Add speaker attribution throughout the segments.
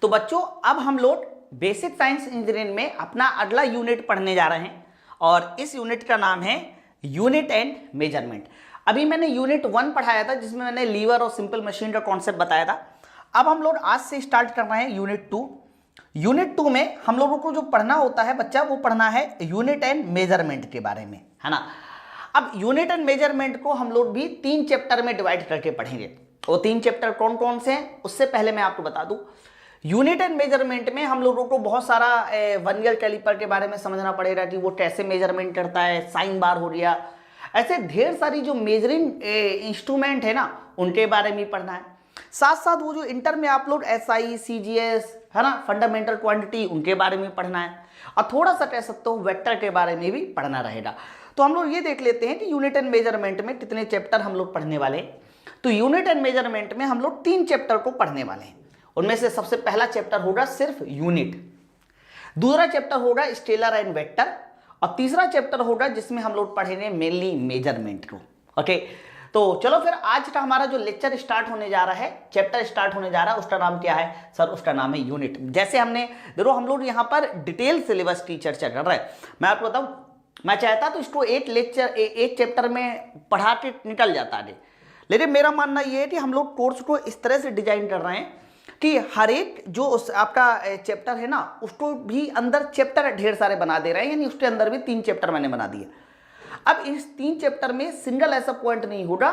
Speaker 1: तो बच्चों अब हम लोग बेसिक साइंस इंजीनियरिंग में अपना अगला यूनिट पढ़ने जा रहे हैं और इस यूनिट का नाम है यूनिट एंड मेजरमेंट। अभी मैंने यूनिट 1 पढ़ाया था जिसमें मैंने लीवर और सिंपल मशीन का कॉन्सेप्ट बताया था। अब हम लोग आज से स्टार्ट कर रहे हैं यूनिट 2। यूनिट 2 में हम लोगों को जो पढ़ना होता है बच्चा, वो पढ़ना है यूनिट एंड मेजरमेंट के बारे में, है ना। अब यूनिट एंड मेजरमेंट को हम लोग भी 3 चैप्टर में डिवाइड करके पढ़ेंगे। वो 3 चैप्टर कौन कौन से हैं उससे पहले मैं आपको बता दूं, यूनिट एंड मेजरमेंट में हम लोगों को बहुत सारा वर्नियर कैलिपर के बारे में समझना पड़ेगा कि वो कैसे मेजरमेंट करता है, साइन बार हो गया, ऐसे ढेर सारी जो मेजरिंग इंस्ट्रूमेंट है ना उनके बारे में पढ़ना है। साथ साथ वो जो इंटर में आप लोग SI CGS है ना, फंडामेंटल क्वांटिटी, उनके बारे में पढ़ना है और थोड़ा सा कह सकते हो वेक्टर के बारे में भी पढ़ना रहेगा। तो हम लोग ये देख लेते हैं कि यूनिट एंड मेजरमेंट में कितने चैप्टर हम लोग पढ़ने वाले हैं। तो यूनिट एंड मेजरमेंट में हम लोग 3 चैप्टर को पढ़ने वाले हैं। उनमें से सबसे पहला चैप्टर होगा सिर्फ यूनिट, दूसरा चैप्टर होगा स्केलर एंड वेक्टर और तीसरा चैप्टर होगा जिसमें हम लोग पढ़ेंगे मेनली मेजरमेंट को। ओके, तो चलो फिर आज का हमारा जो लेक्चर स्टार्ट होने जा रहा है, चैप्टर स्टार्ट होने जा रहा है, उसका नाम क्या है सर? उसका नाम है यूनिट। जैसे हमने देखो हम लोग यहाँ पर डिटेल सिलेबस की चर्चा कर रहे हैं। मैं आपको बताऊं, मैं चाहता तो इसको एक चैप्टर में पढ़ा के निकल जाता है, लेकिन मेरा मानना यह है कि हम लोग कोर्स को इस तरह से डिजाइन कर रहे हैं कि हर एक जो आपका चैप्टर है ना उसको भी अंदर चैप्टर ढेर सारे बना दे रहे हैं, यानी उसके अंदर भी 3 चैप्टर मैंने बना दिए। अब इस 3 चैप्टर में सिंगल ऐसा पॉइंट नहीं होगा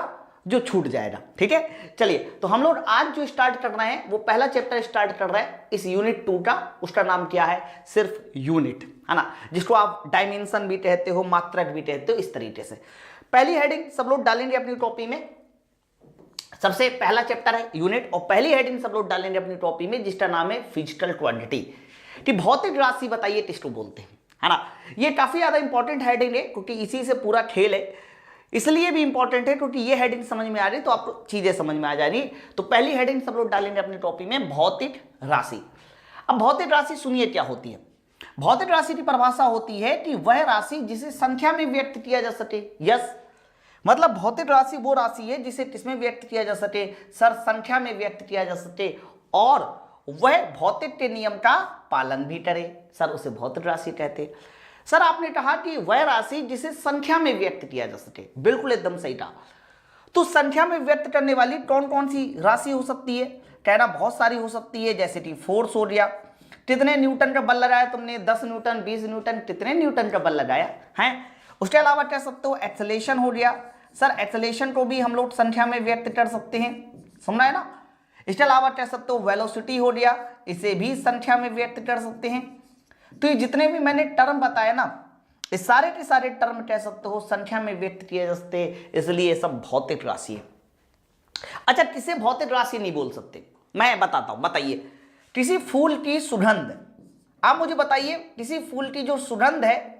Speaker 1: जो छूट जाएगा, ठीक है। चलिए, तो हम लोग आज जो स्टार्ट कर रहे हैं वो पहला चैप्टर स्टार्ट कर रहे हैं इस यूनिट 2 का। उसका नाम क्या है? सिर्फ यूनिट, है ना, जिसको आप डायमेंशन भी कहते हो, मात्रक भी कहते हो, इस तरीके से। पहली हेडिंग सब लोग डालेंगे अपनी कॉपी में, सबसे पहला चैप्टर है यूनिट, और पहली हेडिंग सब लोग डालेंगे अपनी कॉपी में जिसका नाम है फिजिकल क्वांटिटी। कि भौतिक राशि बताइए किसको बोलते हैं, है ना। ये काफी ज्यादा इंपॉर्टेंट हेडिंग है क्योंकि इसी से पूरा खेल है। इसलिए भी इंपॉर्टेंट है क्योंकि ये हेडिंग समझ में आ रही तो आपको चीजें समझ में आ जा रही। तो पहली हेडिंग सब लोग डालेंगे अपनी कॉपी में, भौतिक राशि। अब भौतिक राशि सुनिए क्या होती है। भौतिक राशि की परिभाषा होती है कि वह राशि जिसे संख्या में व्यक्त किया जा सके। यस, मतलब भौतिक राशि वो राशि है जिसे किसमें व्यक्त किया जा सके सर? संख्या में व्यक्त किया जा सके और वह भौतिक के नियम का पालन भी करे सर, उसे भौतिक राशि कहते हैं। सर आपने कहा कि वह राशि जिसे संख्या में व्यक्त किया जा सके, बिल्कुल एकदम सही कहा। तो संख्या में व्यक्त करने वाली कौन कौन सी राशि हो सकती है? कहना बहुत सारी हो सकती है, जैसे कि फोर्स हो गया, कितने न्यूटन का बल लगाया तुमने, 10 न्यूटन, 20 न्यूटन, कितने न्यूटन का बल लगाया है। उसके अलावा कह सकते हो एक्सेलेरेशन हो गया सर, एक्सेलेरेशन को भी हम लोग संख्या में व्यक्त कर सकते हैं, समझ है ना। इसके अलावा कह सकते हो वेलोसिटी हो गया, इसे भी संख्या में व्यक्त कर सकते हैं। तो ये जितने भी मैंने टर्म बताया ना, इस सारे के सारे टर्म कह सकते हो संख्या में व्यक्त किए जा सकते, इसलिए सब भौतिक राशि है। अच्छा, किसे भौतिक राशि नहीं बोल सकते मैं बताता हूं, बताइए। किसी फूल की सुगंध, आप मुझे बताइए, किसी फूल की जो सुगंध है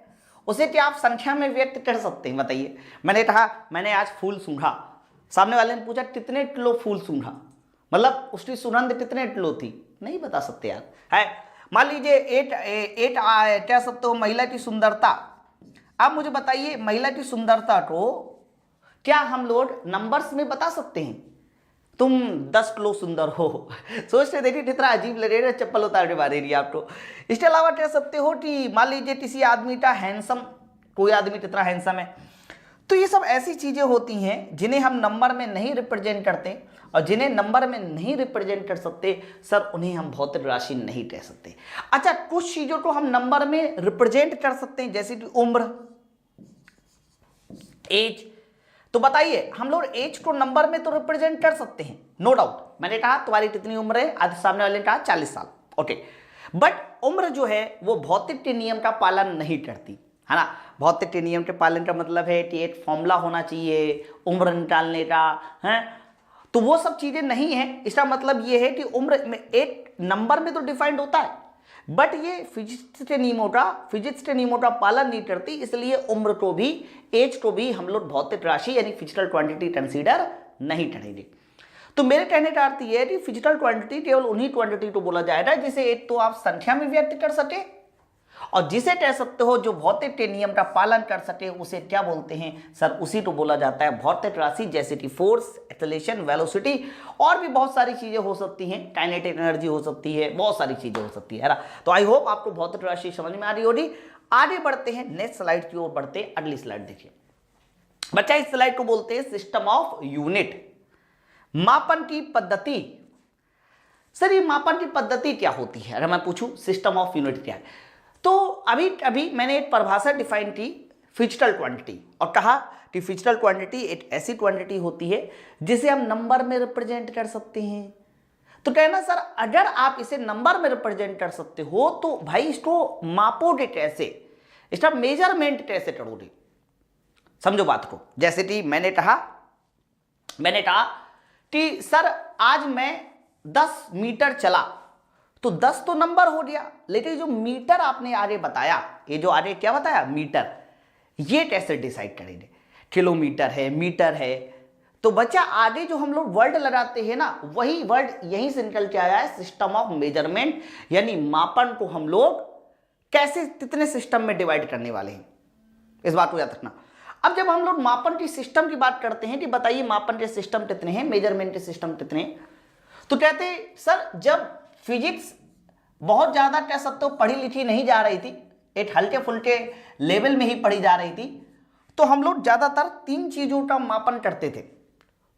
Speaker 1: उसे क्या आप संख्या में व्यक्त कर सकते हैं? बताइए। मैंने कहा मैंने आज फूल सूंघा, सामने वाले ने पूछा कितने किलो फूल सूंघा, मतलब उसकी सुगंध कितने किलो थी, नहीं बता सकते यार, है। मान लीजिए एक कह सकते हो महिला की सुंदरता। आप मुझे बताइए महिला की सुंदरता को क्या हम लोग नंबर्स में बता सकते हैं? तुम 10 किलो सुंदर हो, सोचते देखिए कितना अजीब लगेगा चप्पल उतार के बारे रही आपको। इसके अलावा कह सकते हो कि मान लीजिए किसी आदमी का हैंडसम, कोई आदमी कितना हैंडसम है। तो ये सब ऐसी चीजें होती हैं जिन्हें हम नंबर में नहीं रिप्रेजेंट करते, और जिन्हें नंबर में नहीं रिप्रेजेंट कर सकते सर उन्हें हम भौतिक राशि नहीं कह सकते। अच्छा, कुछ चीजों को हम नंबर में रिप्रेजेंट कर सकते हैं, जैसे कि उम्र, एज। तो बताइए, हम लोग एज को नंबर में तो रिप्रेजेंट कर सकते हैं, नो डाउट। मैंने कहा तुम्हारी कितनी उम्र है, आज सामने वाले ने कहा 40 साल, ओके। बट उम्र जो है वो भौतिक के नियम का पालन नहीं करती, है ना। भौतिक के नियम के पालन का मतलब है कि एक फॉर्मूला होना चाहिए उम्र निकालने का, है। तो वो सब चीजें नहीं है। इसका मतलब ये है कि उम्र में एक नंबर में तो डिफाइंड होता है, बट ये फिजिक्स के नियमों का पालन नहीं करती, इसलिए उम्र को भी, एज को भी हम लोग भौतिक राशि यानी फिजिकल क्वांटिटी कंसीडर नहीं करेंगे। तो मेरे कहने का अर्थ यह है कि फिजिकल क्वांटिटी केवल उन्हीं क्वांटिटी को बोला जाएगा जिसे एक तो आप संख्या में व्यक्त कर सके और जिसे कह सकते हो जो भौतिक के नियम का पालन कर सके उसे क्या बोलते हैं सर? उसी को बोला जाता है भौतिक राशि, जैसे कि फोर्स, एक्सेलरेशन, वेलोसिटी, और भी बहुत सारी चीजें हो सकती हैं, काइनेटिक एनर्जी हो सकती है, बहुत सारी चीजें हो सकती है ना। तो आई होप आपको भौतिक राशि समझ में आ रही होगी। आगे बढ़ते हैं, नेक्स्ट स्लाइड की ओर बढ़ते हैं। अगली स्लाइड देखिए बच्चा, इस स्लाइड को बोलते हैं सिस्टम ऑफ यूनिट, मापन की पद्धति। सर ये मापन की पद्धति क्या होती है? अगर मैं पूछूं सिस्टम ऑफ यूनिट क्या है, तो अभी अभी मैंने एक परिभाषा डिफाइन की फिजिकल क्वांटिटी, और कहा कि फिजिकल क्वांटिटी एक ऐसी क्वांटिटी होती है जिसे हम नंबर में रिप्रेजेंट कर सकते हैं। तो कहना सर अगर आप इसे नंबर में रिप्रेजेंट कर सकते हो तो भाई इसको मापोगे कैसे, इसका मेजरमेंट कैसे करोगे? समझो बात को। जैसे कि मैंने कहा कि सर आज मैं 10 मीटर चला, तो 10 तो नंबर हो गया, लेकिन जो मीटर आपने आगे बताया, ये जो आगे क्या बताया मीटर, ये कैसे डिसाइड करेंगे? किलोमीटर है, मीटर है। तो बच्चा आगे जो हम लोग वर्ड लगाते हैं ना, वही वर्ड यहीं से निकल के आया है सिस्टम ऑफ मेजरमेंट, यानी मापन को हम लोग कैसे कितने सिस्टम में डिवाइड करने वाले हैं, इस बात को याद रखना। अब जब हम लोग मापन की सिस्टम की बात करते हैं कि बताइए मापन के सिस्टम कितने हैं, मेजरमेंट के सिस्टम कितने हैं, तो कहते हैं सर जब फिजिक्स बहुत ज्यादा कह सकते हो पढ़ी लिखी नहीं जा रही थी, एक हल्के फुल्के लेवल में ही पढ़ी जा रही थी, तो हम लोग ज्यादातर 3 चीजों का मापन करते थे।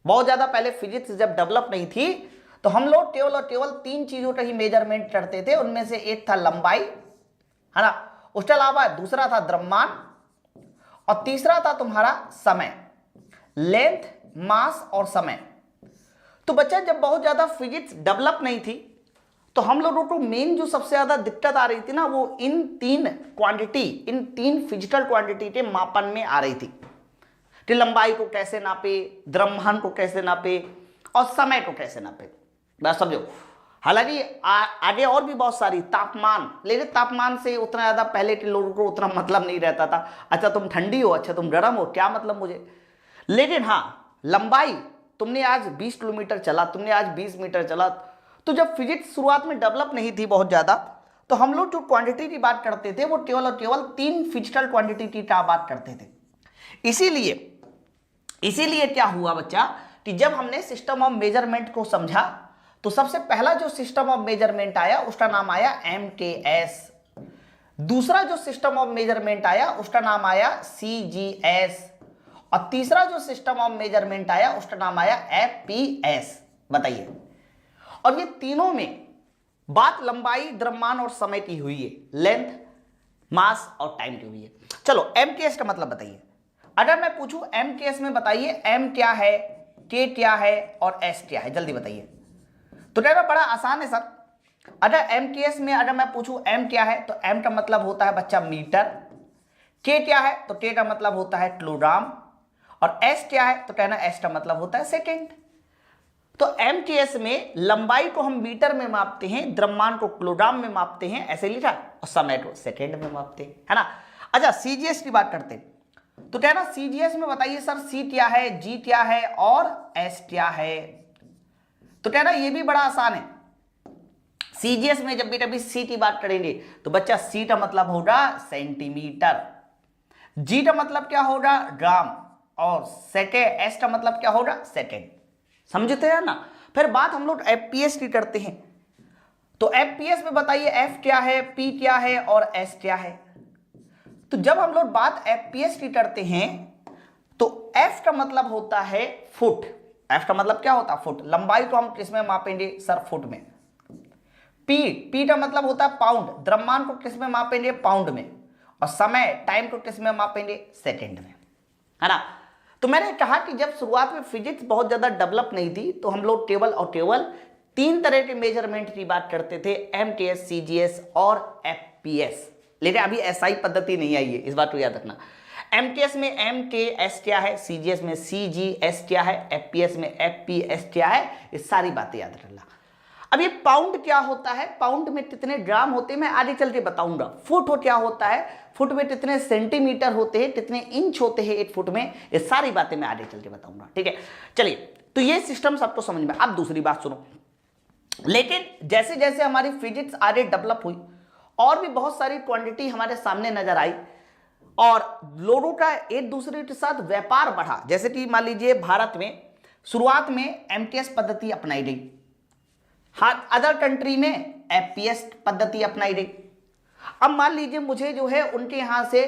Speaker 1: बहुत ज्यादा पहले फिजिक्स जब डेवलप नहीं थी तो हम लोग केवल और केवल 3 चीजों का ही मेजरमेंट करते थे। उनमें से एक था लंबाई, है ना, उसके अलावा दूसरा था द्रव्यमान, और तीसरा था तुम्हारा समय, लेंथ, मास और समय। तो बच्चा जब बहुत ज्यादा फिजिक्स डेवलप नहीं थी तो हम लोगों को मेन जो सबसे ज्यादा दिक्कत आ रही थी ना, वो इन 3 फिजिकल क्वांटिटी के मापन में आ रही थी कि लंबाई को कैसे नापे, द्रव्यमान को कैसे नापे और समय को कैसे नापे। बस समझो। हालांकि आगे और भी बहुत सारी, तापमान, लेकिन तापमान से उतना ज्यादा पहले के लोगों को उतना मतलब नहीं रहता था। अच्छा तुम ठंडी हो, अच्छा तुम गर्म हो, क्या मतलब मुझे। लेकिन हाँ लंबाई, तुमने आज 20 किलोमीटर चला, तुमने आज 20 मीटर चला, तो जब फिजिक्स शुरुआत में डेवलप नहीं थी बहुत ज्यादा, तो हम लोग जो क्वांटिटी की बात करते थे वो केवल और केवल 3 फिजिकल क्वांटिटी की बात करते थे। इसीलिए क्या हुआ बच्चा कि जब हमने सिस्टम ऑफ मेजरमेंट को समझा तो सबसे पहला जो सिस्टम ऑफ मेजरमेंट आया उसका नाम आया MKS। दूसरा जो सिस्टम ऑफ मेजरमेंट आया उसका नाम आया CGS, और तीसरा जो सिस्टम ऑफ मेजरमेंट आया उसका नाम आया FPS। बताइए, और ये तीनों में बात लंबाई, द्रव्यमान और समय की हुई है, लेंथ, मास और टाइम की हुई है। चलो MKS का मतलब बताइए। अगर मैं पूछूं MKS में बताइए M क्या है, K क्या है और S क्या है, जल्दी बताइए। तो कहना बड़ा आसान है सर। अगर MKS में अगर मैं पूछूं M क्या है, तो M का मतलब होता है बच्चा मीटर, K क्या है तो K का मतलब होता है किलोग्राम, और S क्या है तो कहना S का मतलब होता है सेकेंड। तो MKS में लंबाई को हम मीटर में मापते हैं, द्रव्यमान को किलोग्राम में मापते हैं, ऐसे लिखा, और समय को सेकेंड में मापते हैं, है ना। अच्छा CGS की बात करते हैं, तो कहना CGS में बताइए सर C क्या है, G क्या है और S क्या है। तो कहना ये भी बड़ा आसान है। CGS में जब भी कभी C की बात करेंगे तो बच्चा C का मतलब होगा सेंटीमीटर, G का मतलब क्या होगा ग्राम, और S का मतलब क्या होगा सेकेंड। समझते हैं ना। फिर बात हम लोग FPS की करते हैं, तो FPS में बताइए F क्या है, P क्या है और S क्या है। तो जब हम लोग बात FPS की करते हैं तो F का मतलब होता है फुट। F का मतलब क्या होता है फुट। लंबाई को हम किसमें मापेंगे सर, फुट में। P का मतलब होता है पाउंड, द्रव्यमान को किसमें मापेंगे, पाउंड में, और समय, टाइम को किसमें मापेंगे, सेकेंड में, है ना। तो मैंने कहा कि जब शुरुआत में फिजिक्स बहुत ज्यादा डेवलप नहीं थी तो हम लोग केवल और केवल 3 तरह के मेजरमेंट की बात करते थे, MKS, CGS और FPS। लेकिन अभी SI पद्धति नहीं आई है, इस बात को याद रखना। MKS में MKS क्या है, CGS में CGS क्या है, FPS में FPS क्या है, ये सारी बातें याद रखना। अब ये पाउंड क्या होता है, पाउंड में कितने ग्राम होते हैं मैं आगे चल के बताऊंगा। फुट हो क्या होता है, फुट में कितने सेंटीमीटर होते हैं, कितने इंच होते हैं 1 फुट में, ये सारी बातें मैं आगे चल के बताऊंगा, ठीक है। चलिए, तो ये सिस्टम सबको समझ में। अब दूसरी बात सुनो, लेकिन जैसे जैसे हमारी फिजिक्स आगे डेवलप हुई और भी बहुत सारी क्वांटिटी हमारे सामने नजर आई और लोगों का एक दूसरे के साथ व्यापार बढ़ा। जैसे कि मान लीजिए भारत में शुरुआत में एमटीएस पद्धति अपनाई गई, अदर कंट्री में एफपीएस पद्धति अपनाई गई। अब मान लीजिए मुझे जो है उनके यहां से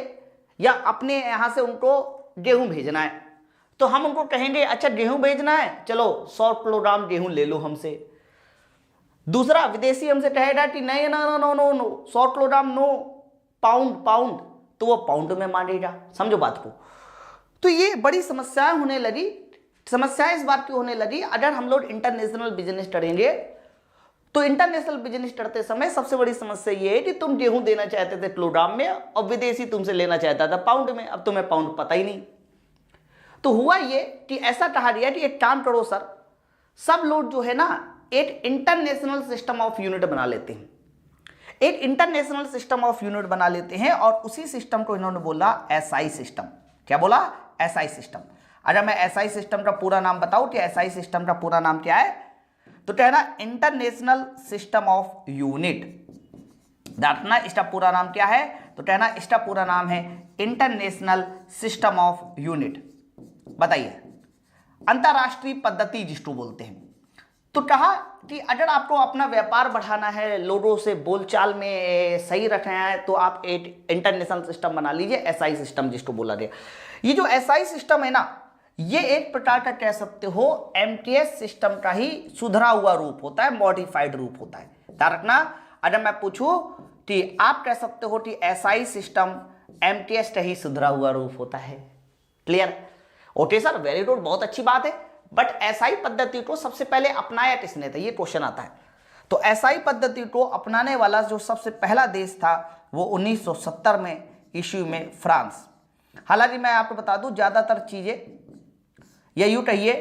Speaker 1: या अपने यहां से उनको गेहूं भेजना है, तो हम उनको कहेंगे अच्छा गेहूं भेजना है, चलो 100 किलोग्राम गेहूं ले लो हमसे। दूसरा विदेशी हमसे कहेगा कि नहीं ना no no no no 100 kilogram no, pound, तो वो पाउंड में मानेगा। समझो बात को। तो ये बड़ी समस्याएं होने लगी। समस्याएं इस बात की होने लगी, अगर हम लोग इंटरनेशनल बिजनेस करेंगे तो इंटरनेशनल बिजनेस करते समय सबसे बड़ी समस्या ये है कि तुम गेहूं देना चाहते थे किलोग्राम में और विदेशी तुमसे लेना चाहता था पाउंड में। अब तुम्हें पाउंड पता ही नहीं। तो हुआ ये कि ऐसा कहा गया कि एक काम करो सर, सब लोग जो है ना एक इंटरनेशनल सिस्टम ऑफ यूनिट बना लेते हैं, एक इंटरनेशनल सिस्टम ऑफ यूनिट बना लेते हैं और उसी सिस्टम को इन्होंने बोला एसआई सिस्टम। क्या बोला? SI system. अगर मैं एसआई सिस्टम का पूरा नाम बताऊं कि एसआई सिस्टम का पूरा नाम क्या है, तो कहना इंटरनेशनल सिस्टम ऑफ यूनिट। दाटना इसका पूरा नाम क्या है, तो कहना इसका पूरा नाम है इंटरनेशनल सिस्टम ऑफ यूनिट। बताइए, अंतरराष्ट्रीय पद्धति जिसको बोलते हैं। तो कहा कि अगर आपको अपना व्यापार बढ़ाना है, लोगों से बोलचाल में सही रखना है, तो आप एक इंटरनेशनल सिस्टम बना लीजिए, एसआई सिस्टम जिसको बोला गया। ये जो एसआई सिस्टम है ना, ये एक प्रकार का कह सकते हो एमटीएस सिस्टम का ही सुधरा हुआ रूप होता है, मॉडिफाइड रूप होता है। ध्यान रखना, अगर मैं पूछूं कि आप कह सकते हो कि एसआई सिस्टम एमटीएस का ही सुधरा हुआ रूप होता है। Clear? Okay sir, very good, बहुत अच्छी बात है। बट एसआई पद्धति को सबसे पहले अपनाया किसने था, ये क्वेश्चन आता है। तो एसआई पद्धति को अपनाने वाला जो सबसे पहला देश था वो 1970 में इश्यू में फ्रांस। हालांकि मैं आपको बता दूं, ज्यादातर चीजें या यूं कहिए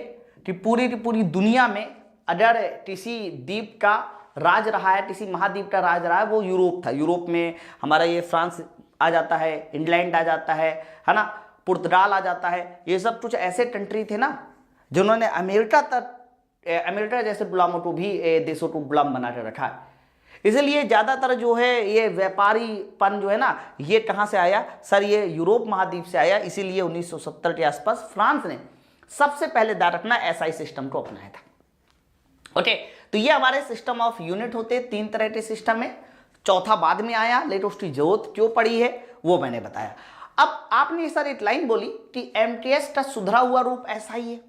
Speaker 1: कि पूरी की पूरी दुनिया में अगर किसी द्वीप का राज रहा है, किसी महाद्वीप का राज रहा है, वो यूरोप था। यूरोप में हमारा ये फ्रांस आ जाता है, इंग्लैंड आ जाता है ना, पुर्तगाल आ जाता है। ये सब कुछ ऐसे कंट्री थे ना जिन्होंने अमेरिका जैसे गुलामों को भी देशों को गुलाम बना कर रखा है। इसलिए ज्यादातर जो है ये व्यापारीपन जो है ना, ये कहाँ से आया सर, ये यूरोप महाद्वीप से आया। इसीलिए 1970 के आसपास फ्रांस ने सबसे पहले ध्यान रखना एसआई सिस्टम को अपनाया था। ओके, तो ये हमारे सिस्टम ऑफ यूनिट होते, 3 तरह के सिस्टम है। चौथा बाद में आया, लेकिन उसकी जरूरत क्यों पड़ी है वो मैंने बताया। अब आपने सर एक लाइन बोली कि एमटीएस का सुधरा हुआ रूप एसआई है।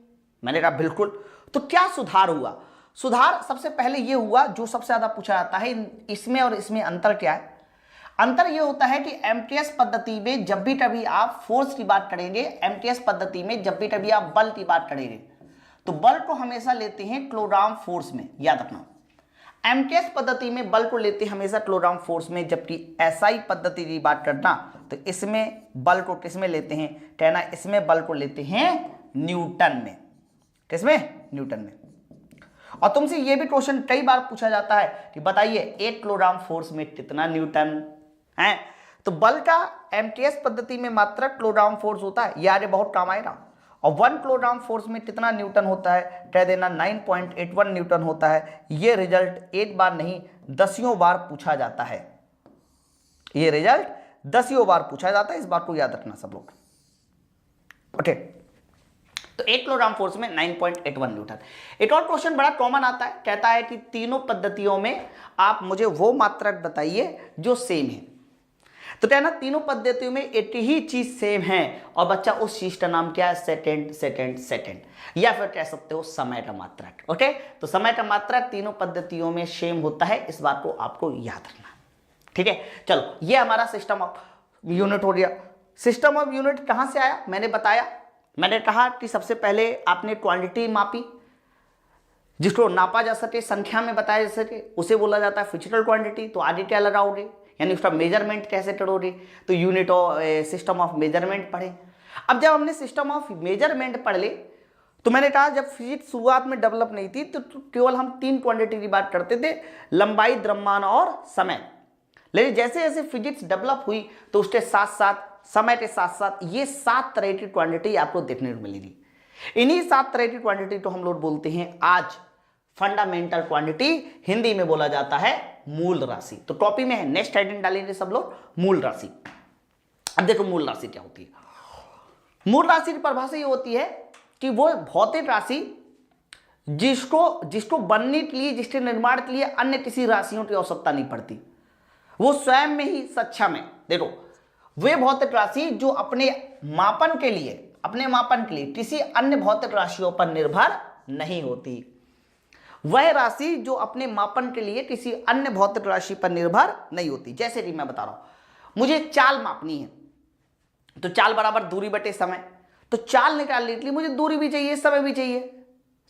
Speaker 1: मैंने कहा बिल्कुल। तो क्या सुधार हुआ? सुधार सबसे पहले ये हुआ, जो सबसे ज्यादा पूछा जाता है, इसमें और इसमें अंतर क्या है? अंतर यह होता है कि एमटीएस पद्धति में जब भी कभी आप फोर्स की बात करेंगे, एमटीएस पद्धति में जब भी कभी आप बल की बात करेंगे, तो बल को हमेशा लेते हैं किलोग्राम फोर्स में। याद रखना, एमटीएस पद्धति में बल को लेते हैं हमेशा किलोग्राम फोर्स में, जबकि एसआई पद्धति की बात करना तो इसमें बल को किसमें लेते हैं, कहना इसमें बल को लेते हैं न्यूटन में। किसमें? न्यूटन में। और तुमसे यह भी क्वेश्चन कई बार पूछा जाता है कि बताइए 1 किलोग्राम फोर्स में कितना न्यूटन है? तो बल का एमटीएस पद्धति में मात्र किलोग्राम फोर्स होता है, यह आगे बहुत काम आएगा। और 1 किलोग्राम फोर्स में कितना न्यूटन होता है, कह देना 9.81 न्यूटन होता है। यह रिजल्ट एक बार नहीं 10 बार पूछा जाता है। यह रिजल्ट 10 बार पूछा जाता है, इस बात को याद रखना सब लोग। ओके, तो 1 किलोग्राम फोर्स में 9.81 न्यूटन। एक और क्वेश्चन बड़ा कॉमन आता है, कहता है कि तीनों पद्धतियों में आप मुझे वो मात्रक बताइए जो सेम है। तो कहना तीनों पद्धतियों में एक ही चीज सेम है और बच्चा उस चीज का नाम क्या है, सेकंड, या फिर कह सकते हो समय का मात्रक। ओके, तो समय का मात्रक तीनों पद्धतियों में सेम होता है, इस बात को आपको याद रखना। ठीक है, चलो ये हमारा सिस्टम ऑफ यूनिट हो गया। सिस्टम ऑफ यूनिट कहां से आया मैंने बताया। मैंने कहा कि सबसे पहले आपने क्वांटिटी मापी, जिसको नापा जा सके, संख्या में बताया जा सके, उसे बोला जाता है फिजिकल क्वांटिटी। तो आगे क्या लगाओगे, यानी उसका मेजरमेंट कैसे करोगे, तो unit of system of measurement पढ़े। अब जब हमने सिस्टम ऑफ मेजरमेंट पढ़ ले, तो मैंने कहा जब फिजिक्स शुरुआत में डेवलप नहीं थी तो केवल हम 3 क्वांटिटी की बात करते थे, लंबाई, द्रव्यमान और समय। लेकिन जैसे जैसे फिजिक्स डेवलप हुई तो उसके साथ साथ, समय के साथ साथ ये 7 तरह की क्वांटिटी आपको देखने को मिलेगी। इन्हीं 7 तरह की क्वांटिटी को हम लोग बोलते हैं आज फंडामेंटल क्वांटिटी हिंदी में बोला जाता है मूल राशि। तो कॉपी में है, नेक्स्ट हेडिंग डालेंगे सब लोग मूल राशि। अब देखो मूल राशि क्या होती है। मूल राशि की परिभाषा ये होती है कि वो भौतिक राशि जिसको बनने के लिए, जिसके निर्माण के लिए अन्य किसी राशियों की आवश्यकता नहीं पड़ती, वो स्वयं में ही सक्षम है। देखो वे भौतिक राशि जो अपने मापन के लिए किसी अन्य भौतिक राशियों पर निर्भर नहीं होती। वह राशि जो अपने मापन के लिए किसी अन्य भौतिक राशि पर निर्भर नहीं होती। जैसे कि मैं बता रहा हूं, मुझे चाल मापनी है, तो चाल बराबर दूरी बटे समय। तो चाल निकालने के लिए मुझे दूरी भी चाहिए, समय भी चाहिए।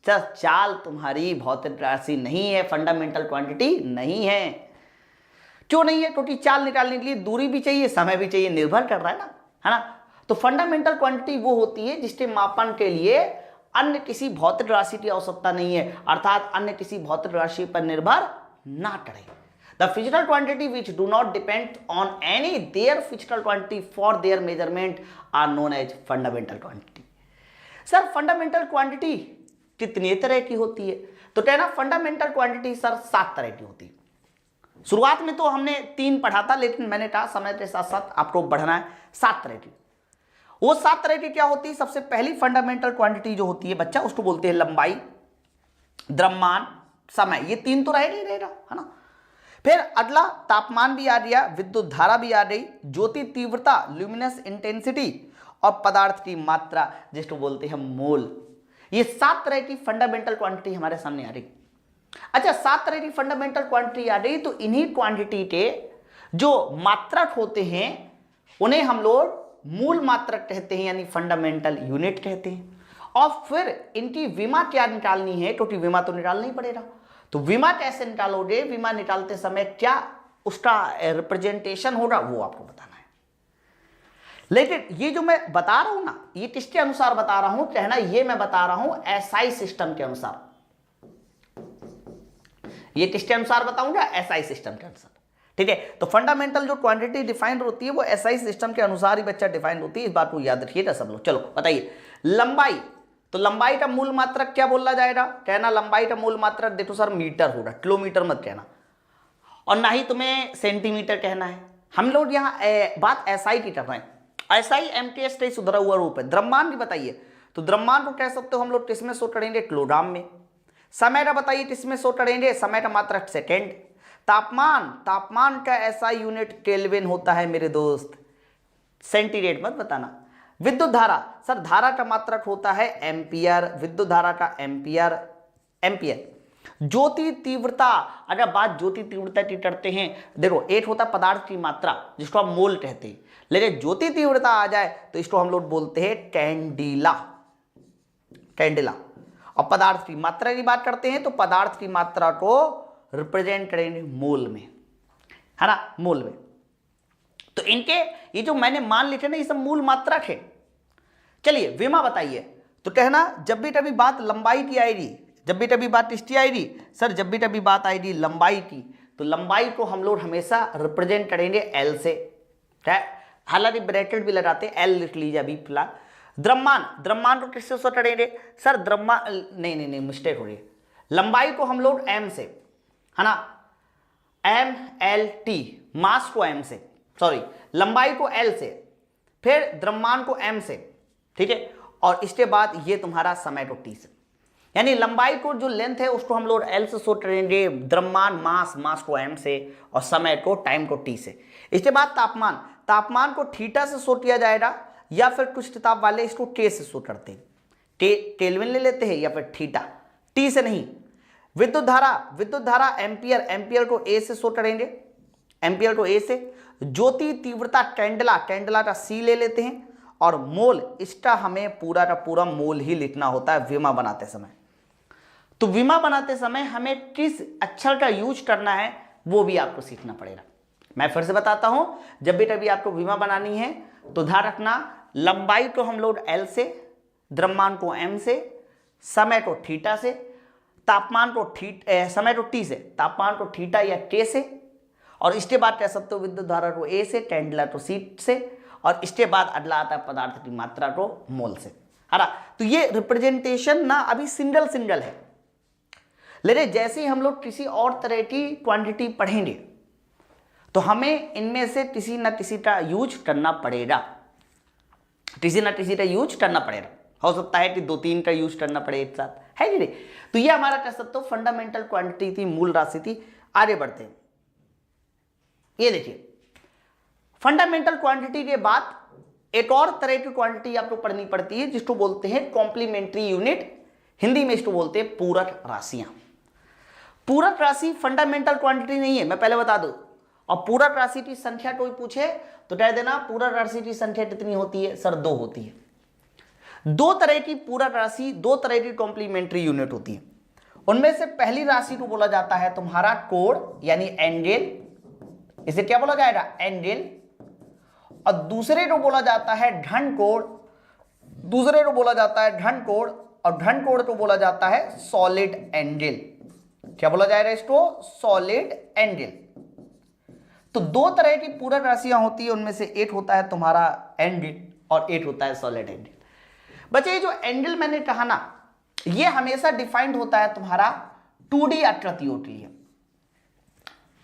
Speaker 1: चाल तुम्हारी भौतिक राशि नहीं है, फंडामेंटल क्वांटिटी नहीं है। क्यों नहीं है? क्योंकि चाल निकालने के लिए दूरी भी चाहिए, समय भी चाहिए, निर्भर कर रहा है ना, है ना। तो फंडामेंटल क्वांटिटी वो होती है जिसके मापन के लिए अन्य किसी भौतिक राशि की आवश्यकता नहीं है, अर्थात अन्य किसी भौतिक राशि पर निर्भर ना करे। The physical quantity which do not depend on any their physical quantity for their measurement are known as fundamental quantity. Sir fundamental quantity कितने तरह की होती है? तो कहना फंडामेंटल क्वांटिटी सर 7 तरह की होती है। शुरुआत में तो हमने 3 पढ़ा था, लेकिन मैंने कहा समय के साथ साथ आपको बढ़ना है 7 तरह की। वो 7 तरह की क्या होती है? सबसे पहली फंडामेंटल क्वांटिटी जो होती है बच्चा, उसको बोलते हैं लंबाई, द्रव्यमान, समय। ये 3 तो रहेगा ही रहेगा, है ना। फिर अगला तापमान भी आ गया, विद्युत धारा भी आ गई, ज्योति तीव्रता ल्यूमिनस इंटेंसिटी, और पदार्थ की मात्रा जिसको बोलते हैं मोल। ये 7 तरह की फंडामेंटल क्वांटिटी हमारे सामने आ रही। अच्छा, 7 तरह की फंडामेंटल क्वांटिटी आ रही, तो इन्हीं क्वांटिटी के जो मात्रक होते हैं उन्हें हम लोग मूल मात्रक कहते हैं, यानी फंडामेंटल यूनिट कहते हैं। और फिर इनकी विमा क्या निकालनी है, क्योंकि विमा तो निकालना ही पड़ेगा। तो विमा कैसे निकालोगे? विमा निकालते समय क्या उसका रिप्रेजेंटेशन होगा, वो आपको बताना है। लेकिन ये जो मैं बता रहा हूं ना, ये किसके अनुसार बता रहा हूं? कहना ये मैं बता रहा हूं एसआई सिस्टम के अनुसार। ये किसके अनुसार बताऊंगा? एसआई सिस्टम के अनुसार। ठीक है, तो फंडामेंटल जो क्वांटिटी डिफाइंड होती है वो एसआई सिस्टम के अनुसार ही बच्चा डिफाइंड होती है। इस बात को याद रखिएगा सब लोग। चलो बताइए, लंबाई। तो लंबाई का मूल मात्रक क्या बोला जाएगा? कहना लंबाई का मूल मात्रक देखो सर मीटर होगा, किलोमीटर मत कहना, और ना ही तुम्हें सेंटीमीटर कहना है। हम लोग यहाँ बात एसआई की कर रहे हैं। एसआई एमटीएस का सुधरा हुआ रूप है। द्रव्यमान भी बताइए, तो द्रव्यमान को कह सकते हो हम लोग किसमें शो करेंगे? किलोग्राम में। समय का बताइए किसमें शो करेंगे? समय का मात्रक सेकेंड। तापमान का एसआई यूनिट केल्विन होता है मेरे दोस्त, सेंटीग्रेड मत बताना। विद्युत धारा, सर धारा का मात्रक होता है एम्पियर, विद्युत धारा का एम्पियर। ज्योति तीव्रता, अगर बात ज्योति तीव्रता की करते हैं, देखो एक होता है पदार्थ की मात्रा जिसको हम मोल कहते हैं, लेकिन ज्योति तीव्रता आ जाए तो इसको हम लोग बोलते हैं कैंडिला। और पदार्थ की मात्रा की बात करते हैं तो पदार्थ की मात्रा को रिप्रेजेंट करेंगे मोल में, है ना, मोल में। तो इनके ये जो मैंने मान लिखे ना, ये सब मूल मात्रक है। चलिए विमा बताइए, तो कहना जब भी कभी बात लंबाई की आएगी, जब भी कभी बात किसकी आएगी सर? जब भी कभी बात आएगी लंबाई की, तो लंबाई को हम लोग हमेशा रिप्रेजेंट करेंगे एल से। हालांकि ब्रैकेट भी लगाते हैं, एल लिख लीजिए अभी फिलहाल। द्रव्यमान को किससे शो करेंगे सर? द्रव्यमान नहीं मिस्टेक हो रही है। लंबाई को हम लोग एम से, है ना, एम एल टी, मास को एम से, सॉरी लंबाई को एल से, फिर द्रव्यमान को एम से, ठीक है, और इसके बाद ये तुम्हारा समय को टी से। यानी लंबाई को जो लेंथ है उसको हम लोग एल से शो करेंगे, द्रव्यमान मास को एम से, और समय को टाइम को टी से। इसके बाद तापमान को थीटा से शो किया जाएगा, या फिर कुछ किताब वाले इसको के से शो करते हैं, केल्विन ले लेते हैं, या फिर थीटा, टी से नहीं। विद्युत धारा एम्पियर को ए से शो करेंगे, एम्पियर को ए से। ज्योति तीव्रता कैंडला का सी ले लेते हैं, और मोल, इसका हमें पूरा का पूरा मोल ही लिखना होता है विमा बनाते समय। तो विमा बनाते समय हमें किस अक्षर का यूज करना है वो भी आपको सीखना पड़ेगा। मैं फिर से बताता हूं, जब भी कभी आपको विमा बनानी है तो ध्यान रखना, लंबाई को हम लोग एल से, द्रव्यमान को एम से, समय को थीटा से, तापमान को समय को टी से, तापमान को थीटा या के से, और इसके बाद कह सकते हो विद्युत धारा को ए से, कैंडला को सी से, और इसके बाद अगला आता है पदार्थ की मात्रा को मोल से, है ना। तो ये रिप्रेजेंटेशन ना अभी सिंगल है, लेकिन जैसे ही हम लोग किसी और तरह की क्वांटिटी पढ़ेंगे तो हमें इनमें से किसी न किसी का यूज करना पड़ेगा, किसी न किसी का यूज करना पड़ेगा। हो सकता है कि 2-3 का यूज करना पड़े एक साथ, है कि नहीं। तो ये हमारा कह सकते हो फंडामेंटल क्वांटिटी थी, मूल राशि थी। आगे बढ़ते हैं, ये देखिए फंडामेंटल क्वांटिटी के बाद एक और तरह की क्वांटिटी आपको पढ़नी पड़ती है जिसको बोलते हैं कॉम्प्लीमेंट्री यूनिट, हिंदी में इसको बोलते हैं पूरक राशियां। पूरक राशि फंडामेंटल क्वांटिटी नहीं है, मैं पहले बता दूं। और पूरक राशि की संख्या कोई पूछे तो कह देना पूरक राशि की संख्या कितनी होती है सर, 2 होती है। 2 तरह की पूरक राशि, 2 तरह की कॉम्प्लीमेंट्री यूनिट होती है। उनमें से पहली राशि को बोला जाता है तुम्हारा कोड यानी एंगल, इसे क्या बोला जाएगा एंगल। और दूसरे को बोला जाता है घन कोड, दूसरे को बोला जाता है घन कोड, और घन कोड को बोला जाता है सॉलिड एंगल। क्या बोला जाएगा इसको, सॉलिड एंगल। तो 2 तरह की पूरक राशियां होती है, उनमें से एक होता है तुम्हारा एंगल और एक होता है सॉलिड एंगल। बच्चे जो एंगल मैंने कहा ना, ये हमेशा डिफाइंड होता है तुम्हारा 2D आकृतियों के लिए,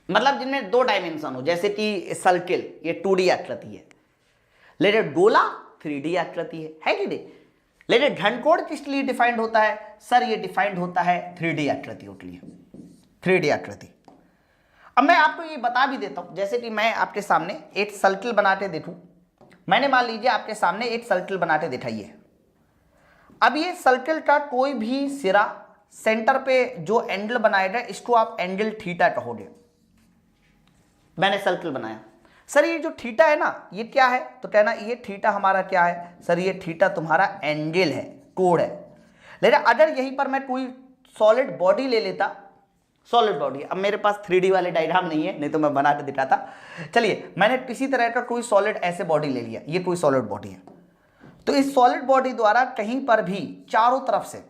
Speaker 1: मतलब जिनमें 2 डायमेंशन हो, जैसे कि सर्किल ये 2D आकृति है, लेकिन गोला 3D आकृति है कि नहीं। लेकिन घनकोण किस लिए डिफाइंड होता है सर, ये डिफाइंड होता है 3D आकृतियों के लिए, 3D आकृति। अब मैं आपको ये बता भी देता हूं, जैसे कि मैं आपके सामने एक सर्किल बनाते देखूं, मैंने मान लीजिए आपके सामने एक सर्किल बनाते दिखाइए। अब ये सर्किल का कोई भी सिरा सेंटर पे जो एंगल बनाएगा इसको आप एंगल थीटा कहोगे। मैंने सर्किल बनाया, सर ये जो थीटा है ना ये क्या है, तो कहना ये थीटा हमारा क्या है सर, ये थीटा तुम्हारा एंगल है, कोण है। लेकिन अगर यहीं पर मैं कोई सॉलिड बॉडी ले लेता, सॉलिड बॉडी, अब मेरे पास 3D वाले डायग्राम नहीं है, नहीं तो मैं बना के दिखाता। चलिए मैंने किसी तरह का कोई सॉलिड ऐसे बॉडी ले लिया, ये कोई सॉलिड बॉडी है। तो इस सॉलिड बॉडी द्वारा कहीं पर भी चारों तरफ से,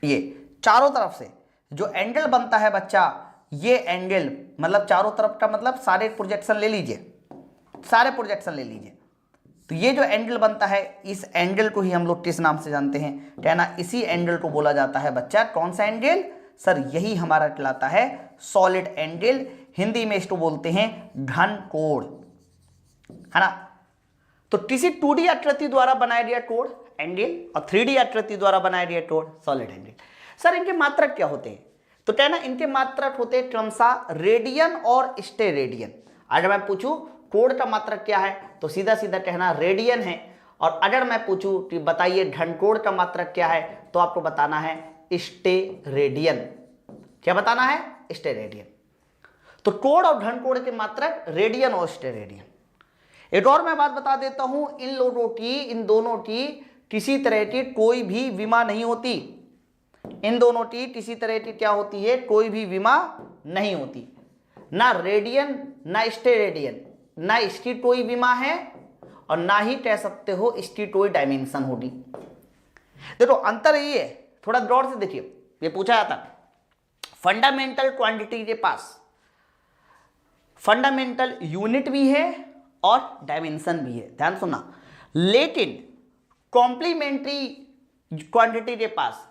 Speaker 1: ये चारों तरफ से जो एंगल बनता है बच्चा, ये एंगल मतलब चारों तरफ का मतलब सारे प्रोजेक्शन ले लीजिए, सारे प्रोजेक्शन ले लीजिए। तो ये जो एंगल बनता है, इस एंगल को ही हम लोग किस नाम से जानते हैं, कहना इसी एंगल को बोला जाता है बच्चा कौन सा एंगल सर, यही हमारा कहलाता है सॉलिड एंगल। हिंदी में इसको बोलते हैं घन कोण, है ना। तो किसी 2D आकृति द्वारा बनाया गया कोण एंगल और 3D आकृति द्वारा बनाया गया कोण सॉलिड एंगल। सर इनके मात्रक क्या होते हैं, तो कहना इनके मात्रक होते हैं क्रमशः रेडियन और स्टेरेडियन। अगर मैं पूछूं कोण का मात्रक क्या है तो सीधा सीधा कहना रेडियन है, और अगर मैं पूछूं कि बताइए घनकोण का मात्रक क्या है तो आपको बताना है स्टेरेडियन। क्या बताना है, स्टेरेडियन। तो कोण और घनकोण के मात्रक रेडियन और स्टेरेडियन। एक और मैं बात बता देता हूं, इन लोगों की, इन दोनों की किसी तरह की कोई भी विमा नहीं होती, इन दोनों की किसी तरह की क्या होती है, कोई भी विमा नहीं होती, ना रेडियन ना स्टेरेडियन, ना इसकी कोई विमा है और ना ही कह सकते हो इसकी कोई डायमेंशन होगी। देखो अंतर ये है, थोड़ा गौर से देखिए, ये पूछा जाता फंडामेंटल क्वांटिटी के पास फंडामेंटल यूनिट भी है और डायमेंशन भी है, ध्यान सुनना। लेकिन कॉम्प्लीमेंट्री क्वांटिटी के पास,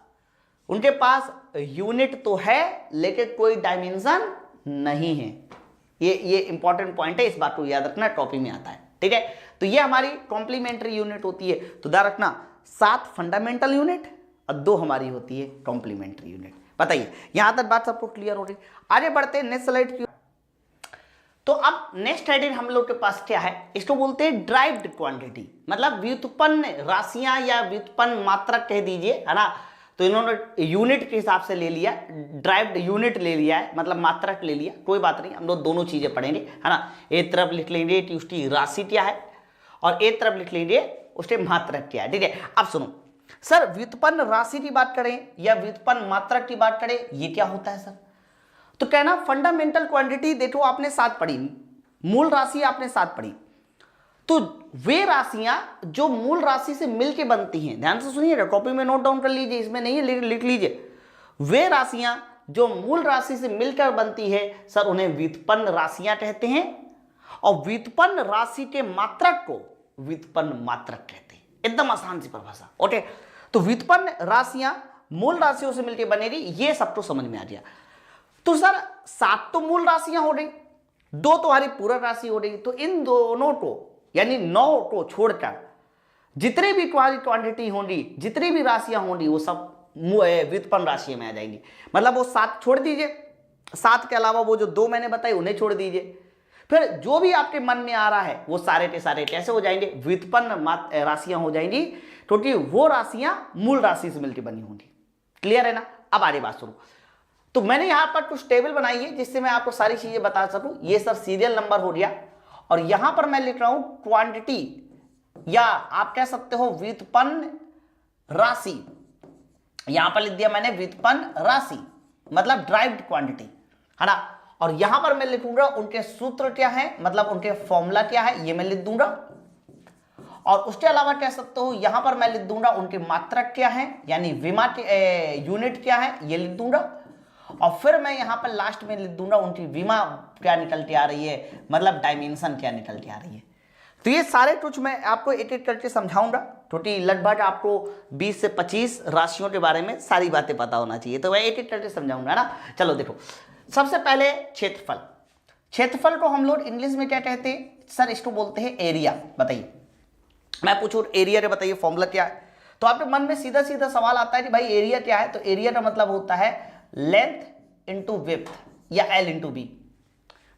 Speaker 1: उनके पास यूनिट तो है लेकिन कोई डायमेंशन नहीं है। ये इंपॉर्टेंट पॉइंट है, इस बात को याद रखना, कॉपी में आता है, ठीक है। तो ये हमारी कॉम्प्लीमेंट्री यूनिट होती है। तो ध्यान रखना 7 फंडामेंटल यूनिट और 2 हमारी होती है कॉम्प्लीमेंट्री यूनिट। बताइए यहां तक बात सबको क्लियर हो रही। आगे बढ़ते हैं नेक्स्ट स्लाइड की। तो अब नेक्स्ट हेडिंग हम लोग के पास क्या है, इसको बोलते हैं ड्राइव्ड क्वांटिटी, मतलब व्युत्पन्न राशियां या व्युत्पन्न मात्रक कह दीजिए, है ना। तो इन्होंने यूनिट के हिसाब से ले लिया, ड्राइव्ड यूनिट ले लिया है, मतलब मात्रक ले लिया, कोई बात नहीं, हम लोग दोनों चीजें पढ़ेंगे, है ना। एक तरफ लिख लेंगे कि उसकी राशि क्या है और एक तरफ लिख लेंगे उसके मात्रक क्या है, ठीक है। अब सुनो सर, व्युत्पन्न राशि की बात करें या व्युत्पन्न मात्रक की बात करें, ये क्या होता है सर, तो कहना फंडामेंटल क्वांटिटी देखो आपने साथ पढ़ी, मूल राशि आपने साथ पढ़ी, तो वे राशियां जो मूल राशि से मिलके बनती हैं, ध्यान से सुनिएगा, कॉपी में नोट डाउन कर लीजिए, इसमें नहीं है लिख लीजिए, वे राशियां जो मूल राशि से मिलकर बनती है सर उन्हें व्युत्पन्न राशियां कहते हैं, और व्युत्पन्न राशि के मात्रक को व्युत्पन्न मात्रक कहते हैं। एकदम आसान सी परिभाषा, ओके। तो व्युत्पन्न राशियां मूल राशियों से मिलकर बनेगी, ये सब तो समझ में आ गया। तो सर 7 तो मूल राशियां हो रही, 2 तुम्हारी पूरक राशि हो रही, तो इन दोनों को यानी 9 को छोड़कर जितनी भी क्वांटिटी होंगी, जितनी भी राशियां होंगी, वो सब व्युत्पन्न राशि में आ जाएंगी। मतलब वो 7 छोड़ दीजिए, 7 के अलावा वो जो 2 मैंने बताई उन्हें छोड़ दीजिए, फिर जो भी आपके मन में आ रहा है वो सारे के सारे कैसे हो जाएंगे, व्युत्पन्न राशियां हो जाएंगी, क्योंकि वो राशियां मूल राशि से मिलकर बनी होंगी। क्लियर है ना? अब आगे बात सुनो। तो मैंने यहां पर कुछ टेबल बनाई है जिससे मैं आपको सारी चीजें बता सकूं। ये सर सीरियल नंबर हो गया, और यहां पर मैं लिख रहा हूं क्वांटिटी, या आप कह सकते हो व्युत्पन्न राशि। यहां पर लिख दिया मैंने व्युत्पन्न राशि, मतलब ड्राइव्ड क्वांटिटी, है ना। और यहां पर मैं लिखूंगा उनके सूत्र क्या है, मतलब उनके फॉर्मूला क्या है, ये मैं लिख दूंगा। और उसके अलावा कह सकते हो यहां पर मैं लिख दूंगा उनके मात्रक क्या है, यानी विमा यूनिट क्या है, ये लिख दूंगा। और फिर मैं यहां पर लास्ट में लिख दूंगा उनकी विमा क्या निकल के आ रही है, मतलब डायमेंशन क्या निकल के आ रही है। तो ये सारे कुछ मैं आपको एक एक करके समझाऊंगा, क्योंकि लगभग आपको 20 से 25 राशियों के बारे में सारी बातें पता होना चाहिए, तो मैं एक एक करके समझाऊंगा ना। चलो देखो, सबसे पहले क्षेत्रफल। क्षेत्रफल को हम लोग इंग्लिश में क्या कहते हैं सर? इसको बोलते हैं एरिया। बताइए, मैं पूछूं एरिया के बताइए फॉर्मूला क्या है, तो आपके मन में सीधा सीधा सवाल आता है कि भाई एरिया क्या है? तो एरिया का मतलब होता है लेंथ इंटू विड्थ, या एल इंटू बी।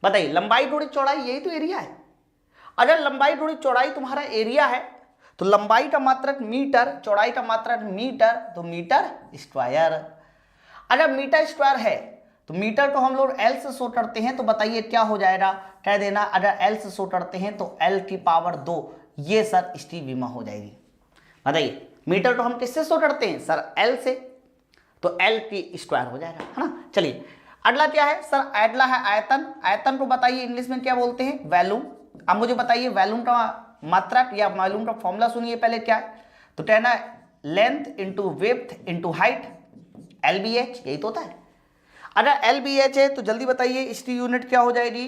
Speaker 1: बताइए, लंबाई दूरी चौड़ाई, यही तो एरिया है। अगर लंबाई दूरी चौड़ाई तुम्हारा एरिया है, तो लंबाई का मात्रक मीटर, चौड़ाई का मात्रक मीटर, तो मीटर स्क्वायर। अगर मीटर स्क्वायर है तो मीटर को हम लोग एल से शो करते हैं, तो बताइए क्या हो जाएगा? कह देना, अगर एल से शो करते हैं तो एल की पावर 2, ये सर इसकी विमा हो जाएगी। बताइए, मीटर को हम किससे शो करते हैं सर? एल से, तो एल की स्क्वायर हो जाएगा, है ना। चलिए अगला क्या है सर? अगला है आयतन। आयतन को बताइए इंग्लिश में क्या बोलते हैं? वॉल्यूम। अब मुझे बताइए वॉल्यूम का मात्रक या वॉल्यूम का फॉर्मूला सुनिए पहले क्या है। तो कहना length into width into height, LBH, यही तो होता है। अगर LBH है तो जल्दी बताइए इसकी यूनिट क्या हो जाएगी?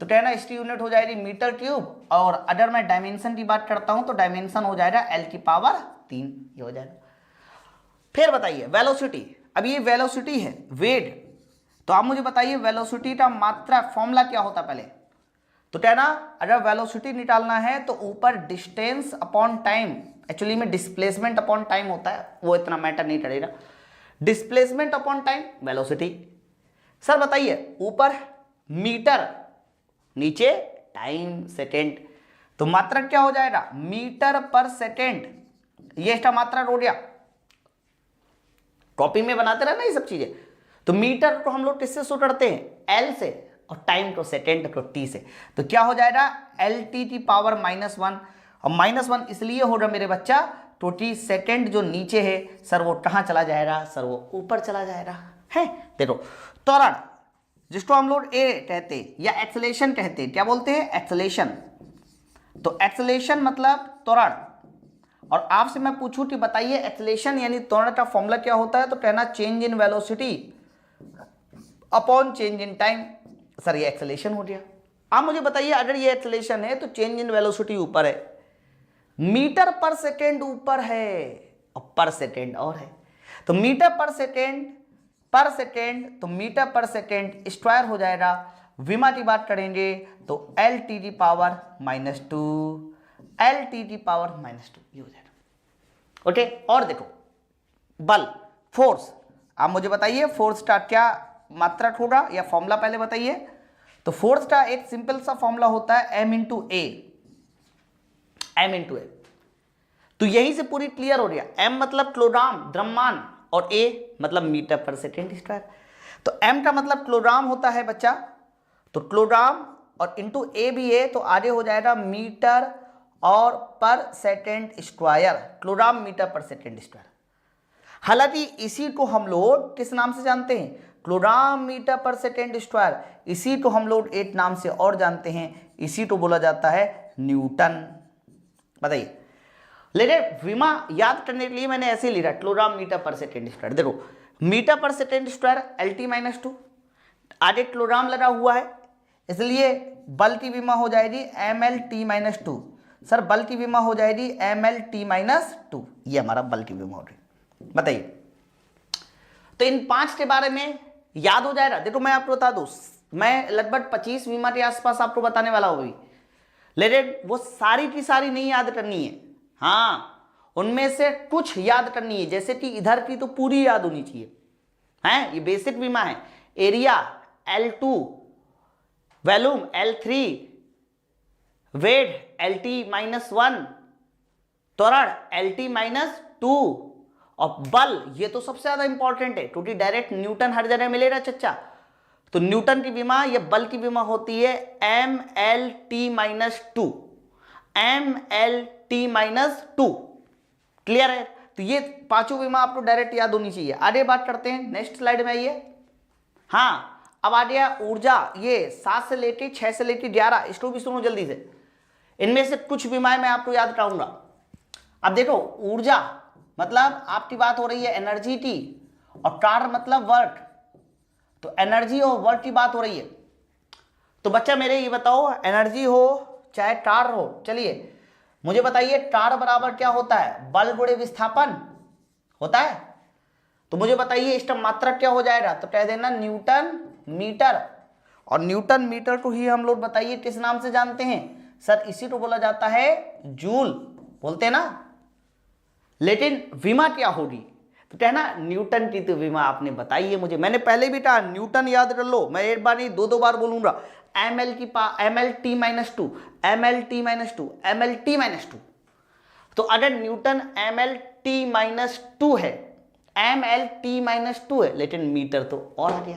Speaker 1: तो कहना इसकी यूनिट हो जाएगी मीटर क्यूब। और अगर मैं डायमेंशन की बात करता हूं तो डायमेंशन हो जाएगा L की पावर 3, ये हो जाएगा। फिर बताइए वेलोसिटी। अब ये वेलोसिटी है, वेग, तो आप मुझे बताइए वेलोसिटी का मात्रा फॉर्मूला क्या होता है पहले? तो कहना अगर वेलोसिटी निकालना है तो ऊपर डिस्टेंस अपॉन टाइम, एक्चुअली में डिस्प्लेसमेंट अपॉन टाइम होता है, वो इतना मैटर नहीं करेगा। Displacement upon time velocity. Sir बताइए, ऊपर मीटर, नीचे टाइम सेकेंड, तो मात्रक क्या हो जाएगा? मीटर पर सेकेंड, ये इसका मात्रक हो गया। कॉपी में बनाते रहना ये सब चीजें। तो मीटर को हम लोग किससे शो करते हैं? एल से, और टाइम को सेकेंड को टी से, तो क्या हो जाएगा? LT की पावर -1। और -1 इसलिए हो रहा मेरे बच्चा, तो टी सेकेंड जो नीचे है सर वो कहाँ चला जाएगा? सर वो ऊपर चला जाएगा, है। देखो त्वरण, जिसको हम लोग ए कहते हैं या एक्सेलेरेशन कहते हैं, क्या बोलते हैं? एक्सेलेरेशन। तो एक्सेलेरेशन मतलब त्वरण। और आपसे मैं पूछूं कि बताइए एक्सेलेरेशन यानी त्वरण का फॉर्मूला क्या होता है? तो कहना change in velocity upon change in time. Sir ये एक्सेलेरेशन हो गया। आप मुझे बताइए, अगर ये एक्सेलेरेशन है तो चेंज इन वेलोसिटी ऊपर है, मीटर पर सेकेंड ऊपर है, और पर सेकेंड और है, तो मीटर पर सेकेंड तो मीटर पर सेकेंड स्क्वायर हो जाएगा। विमा की बात करेंगे तो LT की पावर -2, LT की पावर -2, ये हो जाएगा। ओके, और देखो बल, फोर्स। आप मुझे बताइए फोर्स का क्या मात्रक होगा या फॉर्मूला पहले बताइए। तो फोर्स का एक सिंपल सा फॉर्मूला होता है M × A। तो यहीं से पूरी क्लियर हो गया। M मतलब किलोग्राम, द्रव्यमान, और A मतलब मीटर पर सेकेंड स्क्वायर। तो M का मतलब किलोग्राम होता है बच्चा, तो किलोग्राम, और इंटू A भी है तो आगे हो जाएगा मीटर और पर सेकेंड स्क्वायर, किलोग्राम मीटर पर सेकेंड स्क्वायर। हालांकि इसी को हम लोग किस नाम से जानते हैं? किलोग्राम मीटर पर सेकेंड स्क्वायर। इसी को हम लोग एक नाम से और जानते हैं, इसी को बोला जाता है न्यूटन। बताइए, लेकिन विमा याद करने के लिए मैंने ऐसे लिखा किलोग्राम मीटर पर सेकेंड स्क्वायर। देखो मीटर पर सेकेंड स्क्वायर LT -2, आगे किलोग्राम लगा हुआ है, इसलिए बल की विमा हो जाएगी MLT -2। सर बल की विमा हो जाएगी mL_T-2, ये हमारा बल की विमा हो रही। बताइए, तो इन 5 के बारे में याद हो जाएगा। देखो मैं आपको बता दूं, मैं लगभग 25 विमा के आसपास आपको बताने वाला हूँ, लेकिन वो सारी की सारी नहीं याद करनी है। हाँ, उनमें से कुछ याद करनी है, जैसे कि इधर की तो पूरी याद होनी चाहिए। हैं, ये बेसिक बीमा है। Area L2, volume L3, wait LT-1, त्वरण LT-2 और बल, ये तो सबसे ज्यादा इंपॉर्टेंट है क्योंकि डायरेक्ट न्यूटन हर जगह मिलेगा चच्चा। तो न्यूटन की बीमा या बल की बीमा होती है mL_T-2, mL_T-2। क्लियर है? तो ये पांचों बीमा आपको डायरेक्ट याद होनी चाहिए। आगे बात करते हैं, नेक्स्ट स्लाइड में आइए। हाँ, अब आ गया ऊर्जा। ये 7 से लेके 6 से लेके 11, इसको भी सुनो जल्दी से। इनमें से कुछ बीमाएं मैं आपको याद कराऊंगा। अब देखो, ऊर्जा मतलब आपकी बात हो रही है एनर्जी की, और कार्य मतलब वर्क, तो एनर्जी और वर्क की बात हो रही है। तो बच्चा मेरे ये बताओ, एनर्जी हो चाहे कार्य हो, चलिए मुझे बताइए, कार्य बराबर क्या होता है? बल गुणे विस्थापन होता है। तो मुझे बताइए इसका मात्रक क्या हो जाएगा? तो कह देना न्यूटन मीटर। और न्यूटन मीटर को ही हम लोग बताइए किस नाम से जानते हैं? सर इसी को बोला जाता है जूल, बोलते हैं ना। लेकिन विमा क्या होगी? तो कहना न्यूटन की तो विमा आपने बताई है मुझे, मैंने पहले भी कहा न्यूटन याद कर लो, मैं एक बार नहीं 2 बार बोलूंगा। mL_T-2, mL_T-2, mL_T-2। तो अगर न्यूटन mL_T-2 है, mL_T-2 है, लेकिन मीटर तो और आ गया,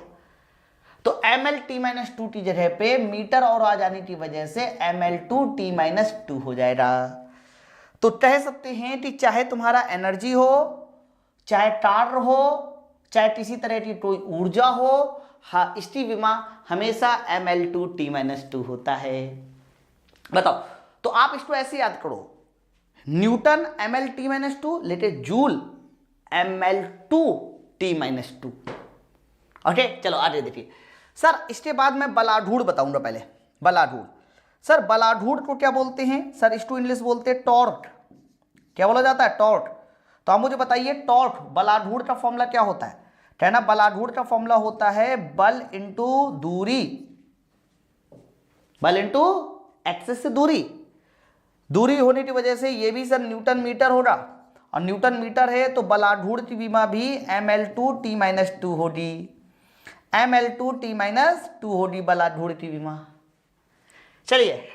Speaker 1: तो mL_T-2 की जगह पे मीटर और आ जाने की वजह से mL_T-2 हो जाएगा। तो कह सकते हैं कि चाहे तुम्हारा एनर्जी हो, चाहे कार्य हो, चाहे किसी तरह की कोई ऊर्जा हो, हाँ, इसकी विमा हमेशा mL_T-2 होता है। बताओ, तो आप इसको ऐसे याद करो, न्यूटन mL_T-2, लेकिन जूल mL_T-2। ओके, चलो आगे देखिए। सर इसके बाद मैं बलाढूढ़ बताऊंगा। पहले बलाढूढ़, सर बलाढूढ़ को क्या बोलते हैं? सर इसको इंग्लिश बोलते हैं टॉर्क। क्या बोला जाता है? टॉर्क। तो आप मुझे बताइए, टॉर्क बलाढूढ़ का फॉर्मूला क्या होता है? कहना बलाढूढ़ का फॉर्मूला होता है बल इंटू दूरी, बल इंटू एक्सिस से दूरी। दूरी होने की वजह से ये भी सर न्यूटन मीटर होगा, और न्यूटन मीटर है तो बलाढूढ़ की विमा भी mL_T-2 होगी, mL_T-2 होगी बलाढूढ़ की विमा। चलिए,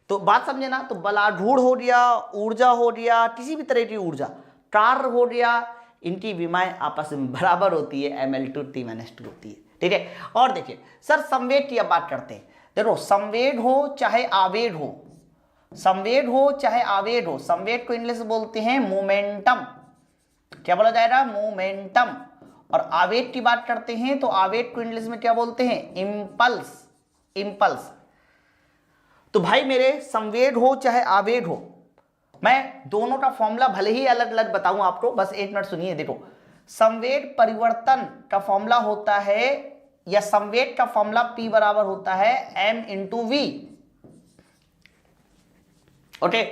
Speaker 1: तो बात समझे ना। तो बलाढूढ़ हो गया, ऊर्जा हो गया, किसी भी तरह की ऊर्जा, कार्य हो गया, इनकी विमाएं आपस में बराबर होती है, mL_T-2 होती है। ठीक है। और देखिए सर, संवेग की अब बात करते हैं। देखो, संवेग हो चाहे आवेग हो, संवेग हो चाहे आवेग हो, संवेग को इंग्लिश बोलते हैं मोमेंटम। क्या बोला जाएगा? मोमेंटम। और आवेग की बात करते हैं तो आवेग को इंग्लिश में क्या बोलते हैं? Impulse, impulse. तो भाई मेरे, संवेग हो चाहे आवेग हो, मैं दोनों का फॉर्मूला भले ही अलग अलग बताऊं आपको, बस एक मिनट सुनिए। देखो, संवेग परिवर्तन का फॉर्मूला होता है, या संवेग का फॉर्मूला P बराबर होता है m/v। ओके,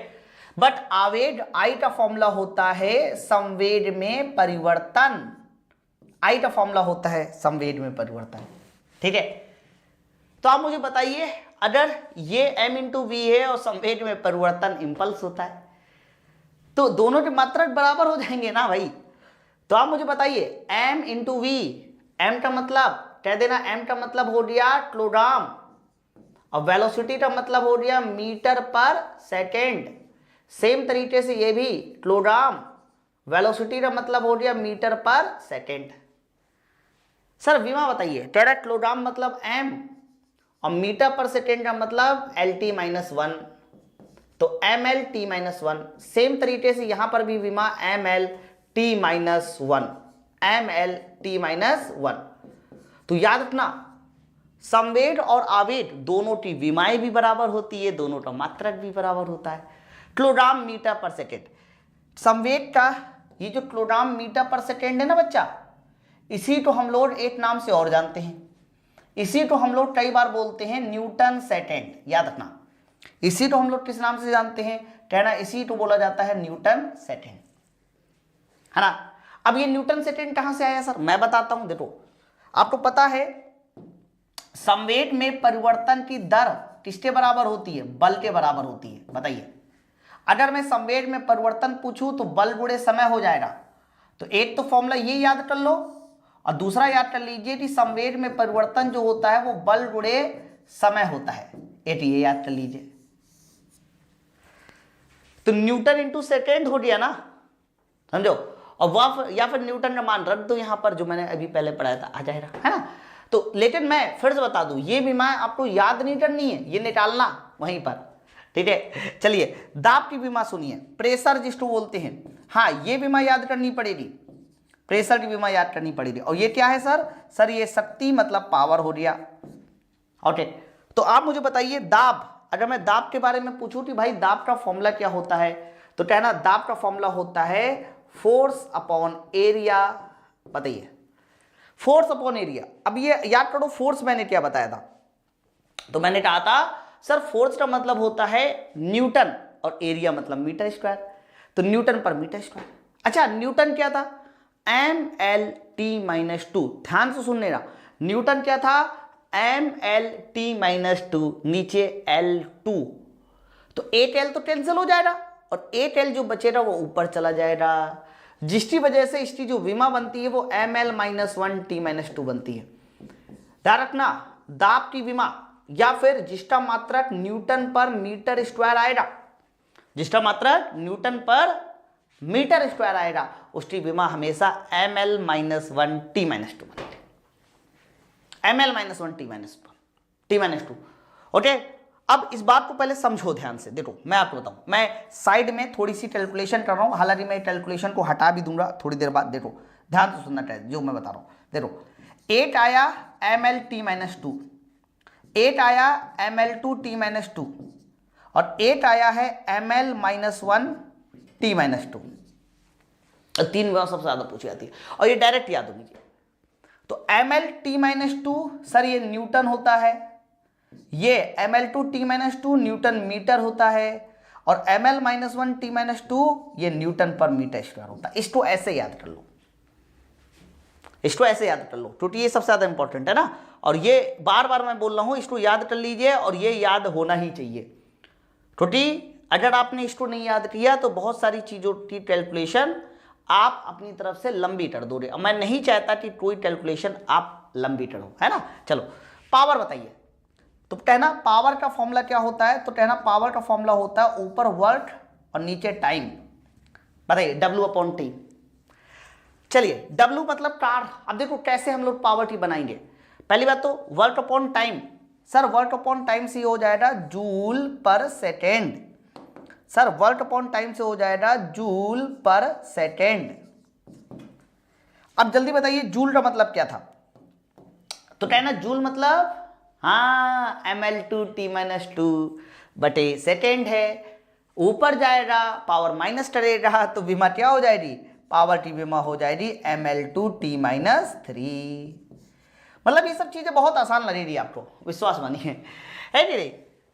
Speaker 1: बट आवेग I का फॉर्मूला होता है संवेग में परिवर्तन। I का फॉर्मूला होता है संवेग में परिवर्तन। ठीक है। तो आप मुझे बताइए, अगर ये m/v है और संवेग में परिवर्तन इंपल्स होता है, तो दोनों के मात्रक बराबर हो जाएंगे ना भाई। तो आप मुझे बताइए, m/v, m का मतलब कह देना, m का मतलब हो गया किलोग्राम, और वेलोसिटी का मतलब हो गया मीटर पर सेकेंड। सेम तरीके से ये भी किलोग्राम, वेलोसिटी का मतलब हो गया मीटर पर सेकेंड। सर विमा बताइए, कह रहा किलोग्राम मतलब m, और मीटर पर सेकेंड का मतलब LT-1, तो mL_T-1। सेम तरीके से यहां पर भी विमा mL_T-1, mL_T-1। तो याद रखना, संवेग और आवेग दोनों की विमाएं भी बराबर होती है, दोनों का मात्रक भी बराबर होता है। किलोग्राम मीटर पर सेकेंड, संवेग का ये जो किलोग्राम मीटर पर सेकेंड है ना बच्चा, इसी को हम लोग एक नाम से और जानते हैं, इसी को हम लोग कई बार बोलते हैं न्यूटन सेकेंड। याद रखना, इसी को हम लोग किस नाम से जानते हैं? कहना इसी को बोला जाता है न्यूटन सेकेंड, है ना। अब ये न्यूटन सेकेंड कहां से आया सर, मैं बताता हूं। देखो आपको पता है संवेग में परिवर्तन की दर किसके बराबर होती है, बल के बराबर होती है। बताइए, अगर मैं संवेग में परिवर्तन पूछूं तो बल गुणे समय हो जाएगा। तो एक तो फॉर्मूला ये याद कर लो और दूसरा याद कर लीजिए कि संवेग में परिवर्तन जो होता है वो बल गुणे समय होता है। एक ये याद कर लीजिए। तो न्यूटन इंटू सेकेंड हो गया ना, समझो। और वह या फिर न्यूटन का मान रख दो यहां पर, जो मैंने अभी पहले पढ़ाया था, आ जाएगा, है ना। तो लेकिन मैं फिर से बता दूं, ये विमा आपको याद नहीं करनी है, ये निकालना वहीं पर, ठीक है। चलिए दाब की विमा सुनिए, प्रेशर जिसको बोलते हैं, हाँ ये विमा याद करनी पड़ेगी, प्रेशर की विमा याद करनी पड़ेगी। और ये क्या है सर, सर ये शक्ति मतलब पावर हो गया। ओके, तो आप मुझे बताइए दाब, अगर मैं दाब के बारे में पूछूं कि भाई दाब का फॉर्मूला क्या होता है, तो कहना दाब का फॉर्मूला होता है फोर्स अपॉन एरिया। बताइए, फोर्स अपॉन एरिया। अब ये याद करो फोर्स मैंने क्या बताया था, तो मैंने कहा था सर फोर्स का मतलब होता है न्यूटन और एरिया मतलब मीटर स्क्वायर, तो न्यूटन पर मीटर स्क्वायर। अच्छा न्यूटन क्या था, MLT-2। ध्यान से सुनने ना, न्यूटन क्या था, MLT-2, नीचे L2। तो एक L तो कैंसिल हो जाएगा और एक L जो बचेगा वो ऊपर चला जाएगा, जिसकी वजह से इसकी जो विमा बनती है वो ML-1T-2 बनती है। ध्यान रखना, दाब की विमा या फिर जिसका मात्रक न्यूटन पर मीटर स्क्वायर आएगा, जिसका मात्रक न्यूटन पर मीटर स्क्वायर आएगा, उसकी विमा हमेशा ML-1T-2 बनेगी। ML-1T-2। ओके, अब इस बात को पहले समझो ध्यान से। देखो मैं आपको बताऊं, मैं साइड में थोड़ी सी कैलकुलेशन कर रहा हूं, हालांकि मैं कैलकुलेशन को हटा भी दूंगा थोड़ी देर बाद। देखो ध्यान से सुनना चाहिए जो मैं बता रहा हूं। देखो 8 आया MLT-2, 8 आया ML2T-2 और 8 आया है ML-1T-2। तीन विमा सबसे ज्यादा पूछी जाती है और ये डायरेक्ट याद होनी चाहिए। तो ML-T-2 सर ये न्यूटन होता है, ये ML2T-2 न्यूटन मीटर होता है और ML-1T-2 ये न्यूटन पर मीटर स्क्वायर होता है। इसको ऐसे याद कर लो, इसको ऐसे याद कर लो क्योंकि ये सबसे ज्यादा इंपॉर्टेंट है ना, और ये बार बार मैं बोल रहा हूं, इसको याद कर लीजिए और ये याद होना ही चाहिए, क्योंकि अगर आपने इसको नहीं याद किया तो बहुत सारी चीजों की कैलकुलेशन आप अपनी तरफ से लंबी कर दोगे, और मैं नहीं चाहता कि कोई कैलकुलेशन आप लंबी करो, है ना। चलो पावर बताइए, तो कहना पावर का फॉर्मूला क्या होता है, तो कहना पावर का फॉर्मूला होता है ऊपर वर्क और नीचे टाइम। बताइए W/T। चलिए W मतलब कार। अब देखो कैसे हम लोग पावर टी बनाएंगे। पहली बात तो work upon time, sir work upon time से हो जाएगा जूल पर second, sir work upon time से हो जाएगा जूल पर सेकेंड। अब जल्दी बताइए जूल का मतलब क्या था, तो कहना जूल मतलब हाँ ML2T-2 बटे सेकेंड है, ऊपर जाएगा पावर माइनस करेगा तो विमा क्या हो जाएगी, पावर की विमा हो जाएगी ML2T-3। मतलब ये सब चीजें बहुत आसान लगेगी आपको, विश्वास मानिए, है कि नहीं।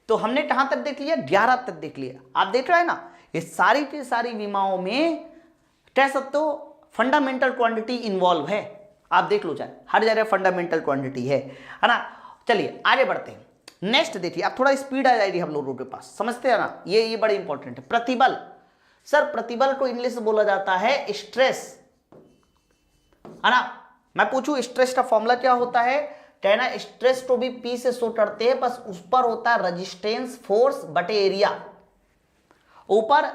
Speaker 1: तो हमने कहां तक देख लिया, 11 तक देख लिया। आप देख रहे हैं ना, ये सारी की सारी विमाओं में कह सकते हो फंडामेंटल क्वांटिटी इन्वॉल्व है। आप देख लो, चाहे हर जगह फंडामेंटल क्वांटिटी है ना। चलिए आगे बढ़ते हैं। नेक्स्ट देखिए, अब थोड़ा स्पीड आ जाएगी हम लोगों के पास, समझते हैं ना, ये बड़े इंपॉर्टेंट है। प्रतिबल, सर प्रतिबल को इंग्लिश में बोला जाता है स्ट्रेस, है ना। मैं पूछूं स्ट्रेस का फॉर्मूला क्या होता है, कहना स्ट्रेस को भी P से शो करते हैं, बस उस पर होता है रेजिस्टेंस फोर्स बटे एरिया। ऊपर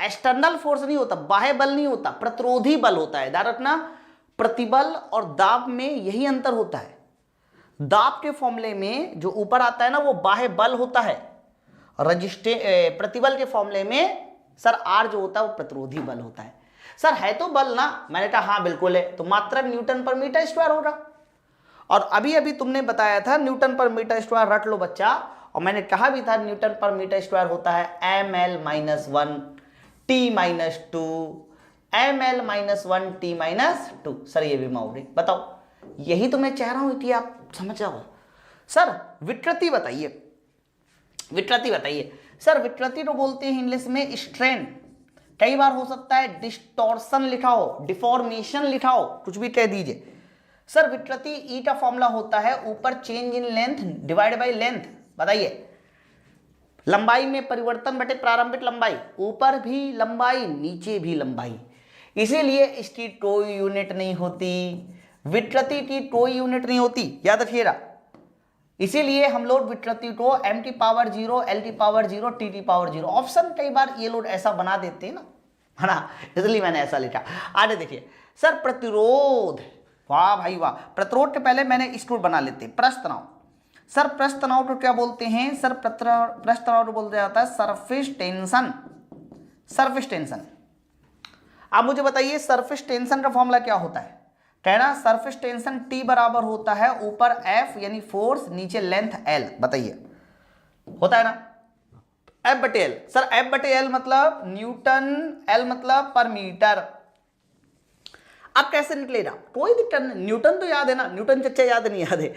Speaker 1: एक्सटर्नल फोर्स नहीं होता, बाह्य बल नहीं होता, प्रतिरोधी बल होता है। ध्यान रखना, प्रतिबल और दाब में यही अंतर होता है। दाब के फॉर्मूले में जो ऊपर आता है ना वो बाह्य बल होता है, प्रतिबल के फॉर्मूले में सर R जो होता है वो प्रतिरोधी बल होता है। सर है तो बल ना, मैंने कहा हाँ बिल्कुल है, तो मात्रक न्यूटन पर मीटर स्क्वायर होगा। और अभी अभी तुमने बताया था न्यूटन पर मीटर स्क्वायर, रट लो बच्चा, और मैंने कहा भी था न्यूटन पर मीटर स्क्वायर होता है ML-1T-2, ML-1T-2। सर ये भी माउरी बताओ, यही तो मैं चाह रहा हूं कि आप समझ जाओ। सर विकृति बताइए, विकृति बताइए। सर विकृति तो बोलते हैं इंग्लिश में स्ट्रेन, कई बार हो सकता है डिस्टॉर्शन लिखा हो, डिफॉर्मेशन लिखा हो, कुछ भी कह दीजिए। सर विकृति ई का फॉर्मूला होता है ऊपर change in length divide by length. बताइए, लंबाई में परिवर्तन बटे प्रारंभिक लंबाई, ऊपर भी लंबाई नीचे भी लंबाई, इसीलिए इसकी कोई यूनिट नहीं होती, विकृति की कोई यूनिट नहीं होती, याद रखिएगा। इसीलिए हम लोग विकृति को m⁻0 l⁻0 t⁻0, ऑप्शन कई बार ये लोग ऐसा बना देते हैं ना, है ना, इसलिए मैंने ऐसा लिखा। आगे देखिए सर प्रतिरोध, वाह भाई वाह, प्रतिरोध के पहले मैंने इसको बना लेते हैं पृष्ठ तनाव। सर पृष्ठ तनाव को क्या बोलते हैं? सर पृष्ठ तनाव को बोलते जाता है सरफेस टेंशन, सरफेस टेंशन। आप मुझे बताइए सरफेस टेंशन का फॉर्मूला क्या होता है? कहना सरफेस टेंशन T बराबर होता है ऊपर F यानी फोर्स, नीचे लेंथ L। बताइए होता है ना, F/L। सर F/L मतलब न्यूटन, L मतलब पर मीटर। अब कैसे निकलेगा? कोई दिक्कत नहीं, न्यूटन तो याद है ना, न्यूटन चच्चा याद नहीं याद है,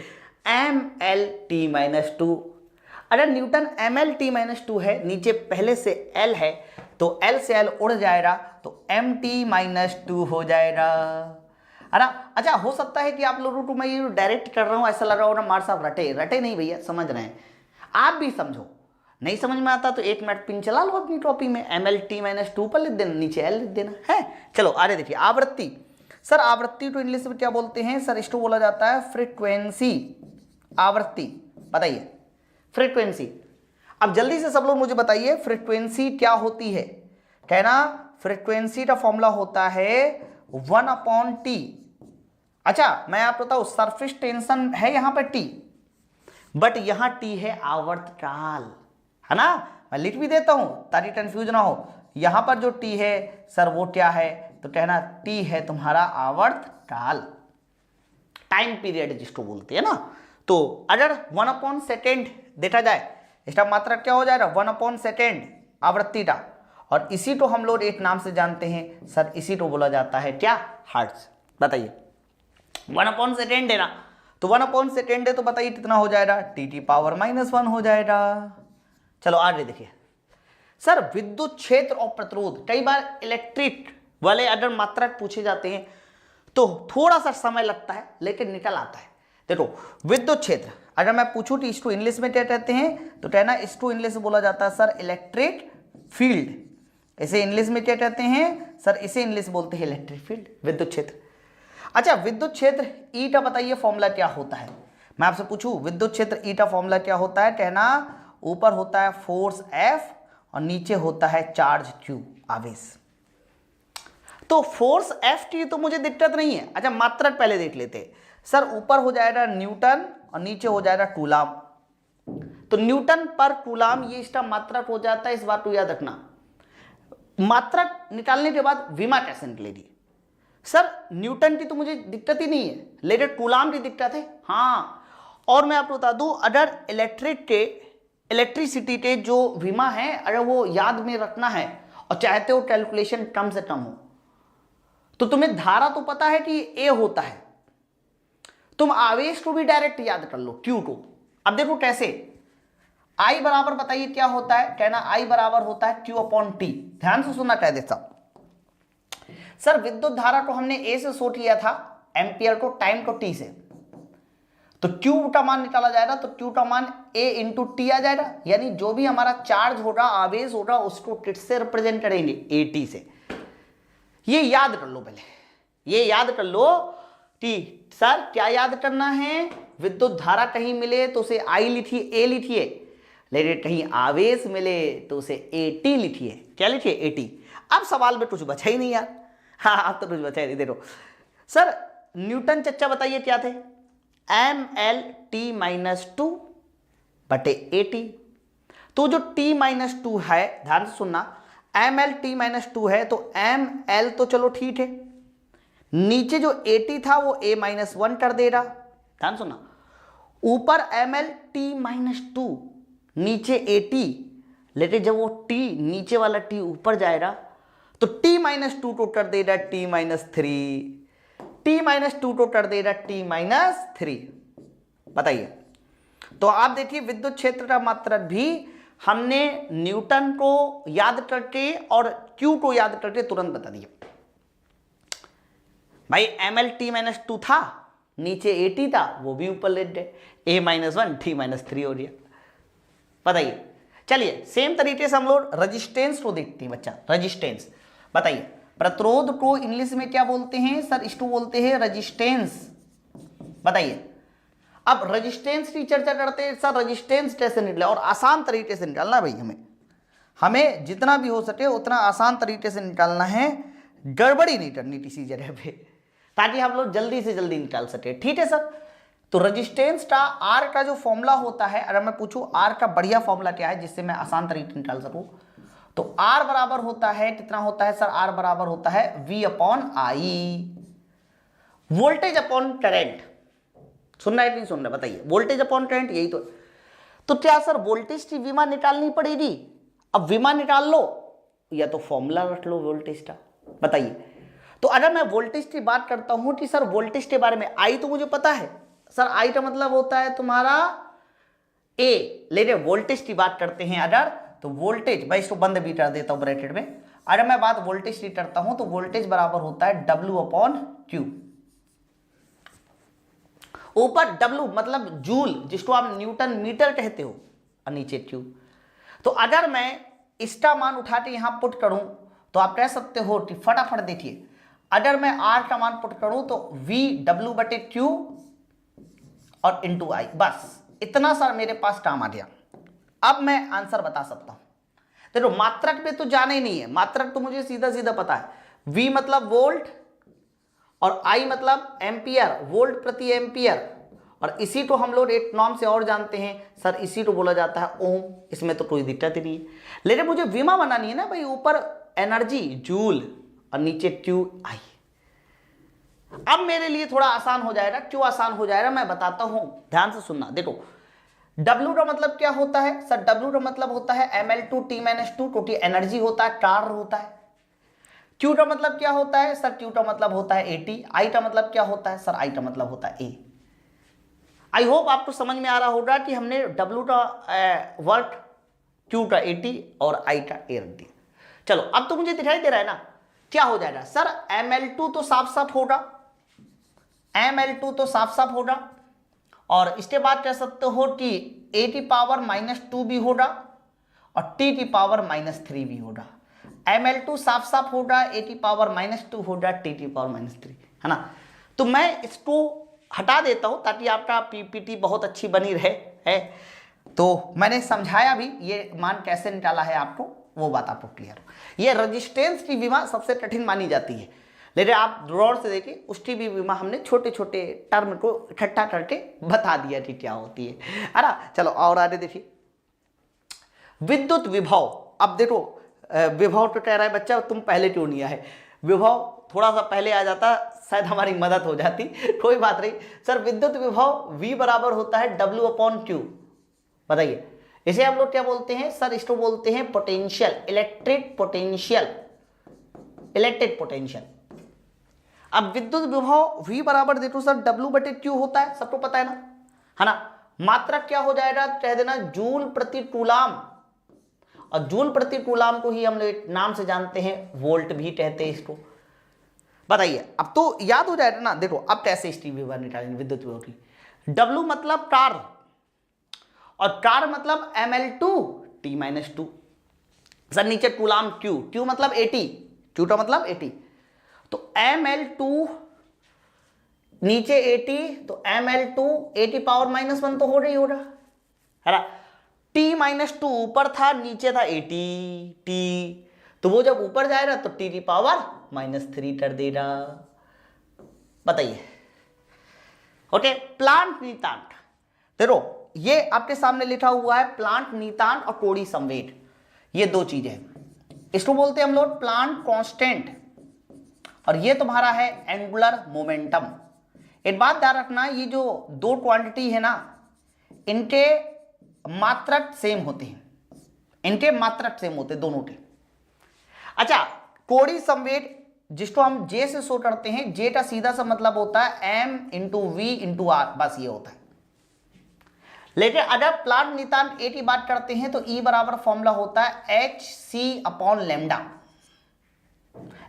Speaker 1: mL/T-2। अगर न्यूटन mL/T-2 है, नीचे पहले से L है तो L से L उड़ जाएगा तो mt-2 हो जाएगा, है ना। अच्छा हो सकता है कि आप लोगों को मैं ये डायरेक्ट कर रहा हूँ ऐसा लग रहा हो ना मार साहब रटे रटे नहीं भैया, समझ रहे हैं आप भी समझो। नहीं समझ में आता तो 1 मिनट पिन चला लो अपनी कॉपी में, mL/T-2 पर लिख देना, नीचे L लिख देना है। चलो आगे देखिए आवृत्ति। सर आवृत्ति तो इंग्लिश में क्या बोलते हैं? सर इसको बोला जाता है फ्रीक्वेंसी, आवृत्ति। बताइए फ्रीक्वेंसी। अब जल्दी से सब लोग मुझे बताइए फ्रीक्वेंसी क्या होती है? कहना फ्रीक्वेंसी का फॉर्मूला होता है 1/T। अच्छा मैं आपको बताऊं सरफेस टेंशन है यहां पर T, बट यहां T है आवर्तकाल, है ना। मैं लिख भी देता हूं ताकि कंफ्यूज ना हो। यहां पर जो T है सर वो क्या है? तो कहना T है तुम्हारा आवर्तकाल, टाइम पीरियड जिसको बोलते हैं ना। तो अगर 1/सेकेंड देखा जाए इसका मात्रा क्या हो जाएगा? 1/सेकेंड आवृत्ति का, और इसी को हम लोग एक नाम से जानते हैं सर, इसी को बोला जाता है क्या? हर्ट्ज। बताइए 1/सेकेंड है ना, तो 1/सेकेंड है तो बताइए कितना हो जाएगा? T⁻⁻1 हो जाएगा। चलो आगे देखिए सर विद्युत क्षेत्र और प्रतिरोध। कई बार इलेक्ट्रिक वाले अगर मात्रक पूछे जाते हैं तो थोड़ा सा समय लगता है लेकिन निकल आता है। देखो विद्युत क्षेत्र अगर मैं पूछूं तो इसको इंग्लिश में क्या कहते हैं? तो कहना इसको इंग्लिश में बोला जाता है सर इलेक्ट्रिक फील्ड। इसे इंग्लिश में क्या कहते हैं? सर इसे इंग्लिश बोलते हैं इलेक्ट्रिक फील्ड, विद्युत क्षेत्र। अच्छा विद्युत क्षेत्र ई का बताइए फॉर्मूला क्या होता है? मैं आपसे पूछूं विद्युत क्षेत्र ई का फॉर्मूला क्या होता है? कहना ऊपर होता है फोर्स F और नीचे होता है चार्ज Q, आवेश। तो फोर्स F की तो मुझे दिक्कत नहीं है। अच्छा मात्रक पहले देख लेते हैं। सर ऊपर हो जाएगा न्यूटन और नीचे हो जाएगा कूलाम। तो न्यूटन पर कूलाम ये इसका मात्रक हो जाता है, इस बात को याद रखना। मात्रक निकालने के बाद विमा कैसे निकलेगी? सर न्यूटन की तो मुझे दिक्कत ही नहीं है लेकिन कूलाम की दिक्कत है। हाँ और मैं आपको बता दूं अगर इलेक्ट्रिसिटी के जो विमा है अगर वो याद में रखना है और चाहते हो कैलकुलेशन कम से कम हो तो तुम्हें धारा तो पता है कि ए होता है, तुम आवेश को भी डायरेक्ट याद कर लो Q को। अब देखो कैसे, I बराबर बताइए क्या होता है? कहना I बराबर होता है Q/T। ध्यान से सुनना कह देता सर विद्युत धारा को हमने A से शो किया था, एम्पियर को, टाइम को T से, तो Q का मान निकाला जाएगा तो Q का मान A × T आ जाएगा। यानी जो भी हमारा चार्ज होगा, आवेश होगा, उसको किससे रिप्रेजेंट करेंगे? AT से। ये याद कर लो पहले, ये याद कर लो कि सर क्या याद करना है? विद्युत धारा कहीं मिले तो उसे I लिखिए, A लिखिए, लेकिन कहीं आवेश मिले तो उसे AT लिखिए। क्या लिखिए? AT। अब सवाल में कुछ बचा ही नहीं यार। हाँ अब तो कुछ बचा ही नहीं। देखो सर न्यूटन चच्चा बताइए क्या थे? mL/T-2 बटे AT। तो जो T-2 है, ध्यान से सुनना, mL/T-2 है तो mL तो चलो ठीक है, नीचे जो AT था वो A-1 कर देगा। ध्यान सुनना, ऊपर mL/T-2 नीचे AT, लेकिन जब वो T नीचे वाला T ऊपर जाएगा तो T-2 को कर देगा T-3, T-2 को कर देगा T-3। बताइए तो आप देखिए विद्युत क्षेत्र का मात्रक भी हमने न्यूटन को याद करके और क्यू को याद करके तुरंत बता दिया। भाई mL(T-2) था, नीचे AT था, वो भी ऊपर ले गए, A-1 T-3 हो गया। बताइए, चलिए सेम तरीके से हम लोग रेजिस्टेंस को देखते हैं बच्चा। रेजिस्टेंस बताइए, प्रतिरोध को इंग्लिश में क्या बोलते हैं सर? इसको बोलते हैं रेजिस्टेंस। बताइए, अब रेजिस्टेंस की चर्चा करते हैं सर, रेजिस्टेंस कैसे निकले? और आसान तरीके से निकालना भाई, हमें जितना भी हो सके उतना आसान तरीके से निकालना है, गड़बड़ी नहीं करनी किसी जगह पे, ताकि हम लोग जल्दी से जल्दी निकाल सके। ठीक है सर, तो रेजिस्टेंस का आर का जो फॉर्मूला होता है, अगर मैं पूछूं आर का बढ़िया फॉर्मूला क्या है जिससे मैं आसान तरीके से निकाल सकूं, तो आर बराबर होता है, कितना होता है सर? आर बराबर होता है V/I, वोल्टेज अपॉन करंट। सुन रहा है नहीं सुन रहा? बताइए, वोल्टेज अपॉन करंट, यही तो क्या सर वोल्टेज की विमा निकालनी पड़ेगी? अब विमा निकाल लो या तो फॉर्मूला रख लो वोल्टेज का। बताइए, तो अगर मैं वोल्टेज की बात करता हूं कि सर वोल्टेज के बारे में, आई तो मुझे पता है सर, आई का मतलब होता है तुम्हारा ए, लेकिन वोल्टेज की बात करते हैं अगर, तो वोल्टेज, मैं इसको बंद भी कर देता हूं ब्रैकेट में, अगर मैं बात वोल्टेज की करता हूं तो वोल्टेज बराबर होता है W/Q। ऊपर W मतलब जूल, जिसको आप न्यूटन मीटर कहते हो, और नीचे Q। तो अगर मैं इसका मान उठा के यहां पुट करूं तो आप कह सकते हो कि फटाफट देखिए, अगर मैं R का मान पुट करूं तो VW/Q और इंटू I, बस इतना सा मेरे पास काम आ गया। अब मैं आंसर बता सकता हूं। देखो, मात्रक पे तो जाना ही नहीं है, मात्रक तो मुझे सीधा सीधा पता है। V मतलब वोल्ट और I मतलब एम्पियर, वोल्ट प्रति एम्पियर, और इसी को हम लोग एक नाम से और जानते हैं सर, इसी को बोला जाता है ओम। इसमें तो कोई दिक्कत ही नहीं है, लेकिन मुझे विमा बनानी है ना भाई, ऊपर एनर्जी जूल और नीचे QI। अब मेरे लिए थोड़ा आसान हो जाएगा। क्यों आसान हो जाएगा मैं बताता हूं, ध्यान से सुनना। देखो, W का मतलब क्या होता है सर? W का मतलब होता है mL2T-2, क्योंकि एनर्जी होता है, चार्ज होता है। Q का मतलब क्या होता है सर? Q का मतलब होता है AT। I का मतलब क्या होता है सर? I का मतलब होता है A। आई होप आपको समझ में आ रहा होगा कि हमने W का वर्क, Q का AT और I का A रख दिया। चलो, अब तो मुझे दिखाई दे रहा है ना क्या हो जाएगा सर? mL2 तो साफ साफ होगा, mL2 तो साफ साफ होगा, और इसके बाद कह सकते हो कि A⁻⁻2 भी होगा और T⁻⁻3 भी होगा। mL2 साफ साफ होगा, A⁻⁻2 होगा, T⁻⁻3, है ना? तो मैं इसको हटा देता हूं ताकि आपका पीपीटी बहुत अच्छी बनी रहे है। तो मैंने समझाया भी, ये मान कैसे निकाला है आपको, वो बात आपको क्लियर हो। ये रेजिस्टेंस की विमा सबसे कठिन मानी जाती है, लेकिन आप गौर से देखिए, उसकी भी विमा हमने छोटे छोटे टर्म को इकट्ठा करके बता दिया कि क्या होती है ना? चलो और आगे देखिए, विद्युत विभव। अब देखो, विभव तो कह रहा है बच्चा तुम पहले क्यों नहीं आए, विभव थोड़ा सा पहले आ जाता शायद हमारी मदद हो जाती, कोई बात नहीं सर। विद्युत विभव V बराबर होता है W/Q। बताइए, इसे हम लोग क्या बोलते हैं सर? इसको बोलते हैं potential, electric potential, electric potential. अब विद्युत विभव V बराबर देखो सर W/Q होता है, सबको पता है ना? मात्रक क्या हो जाएगा? कह देना जूल प्रति कूलाम, और जूल प्रति कूलाम को ही हम लोग नाम से जानते हैं, वोल्ट भी कहते हैं इसको। बताइए, अब तो याद हो जाएगा ना? देखो, अब कैसे इसकी विभव निकालेंगे विद्युत विभव की? W मतलब कार, और कार मतलब mL2T-2, सर नीचे कूलाम Q मतलब AT, Q का मतलब AT, तो mL2 नीचे AT, तो mL2 A⁻⁻1 तो हो रही होगा, है ना? T-2 ऊपर था, नीचे था AT, T, तो वो जब ऊपर जाएगा तो T⁻⁻3 कर देगा। बताइए, ओके। प्लांट नियतांक, देखो ये आपके सामने लिखा हुआ है, प्लांट नियतांक और कोणीय संवेग, ये दो चीजें हैं। इसको बोलते हैं हम लोग प्लांट कांस्टेंट, और ये तुम्हारा है एंगुलर मोमेंटम। एक बात ध्यान रखना, ये जो दो क्वांटिटी है ना, इनके मात्रक सेम होते हैं, इनके मात्रक सेम होते हैं दोनों के। अच्छा, कोणीय संवेग जिसको हम J से शो करते हैं, J का सीधा सा मतलब होता है M × V × R, बस ये होता है। लेकिन अगर प्लांट नितांत ए की बात करते हैं तो ई बराबर फॉर्मूला होता है एच सी अपॉन लेमडा।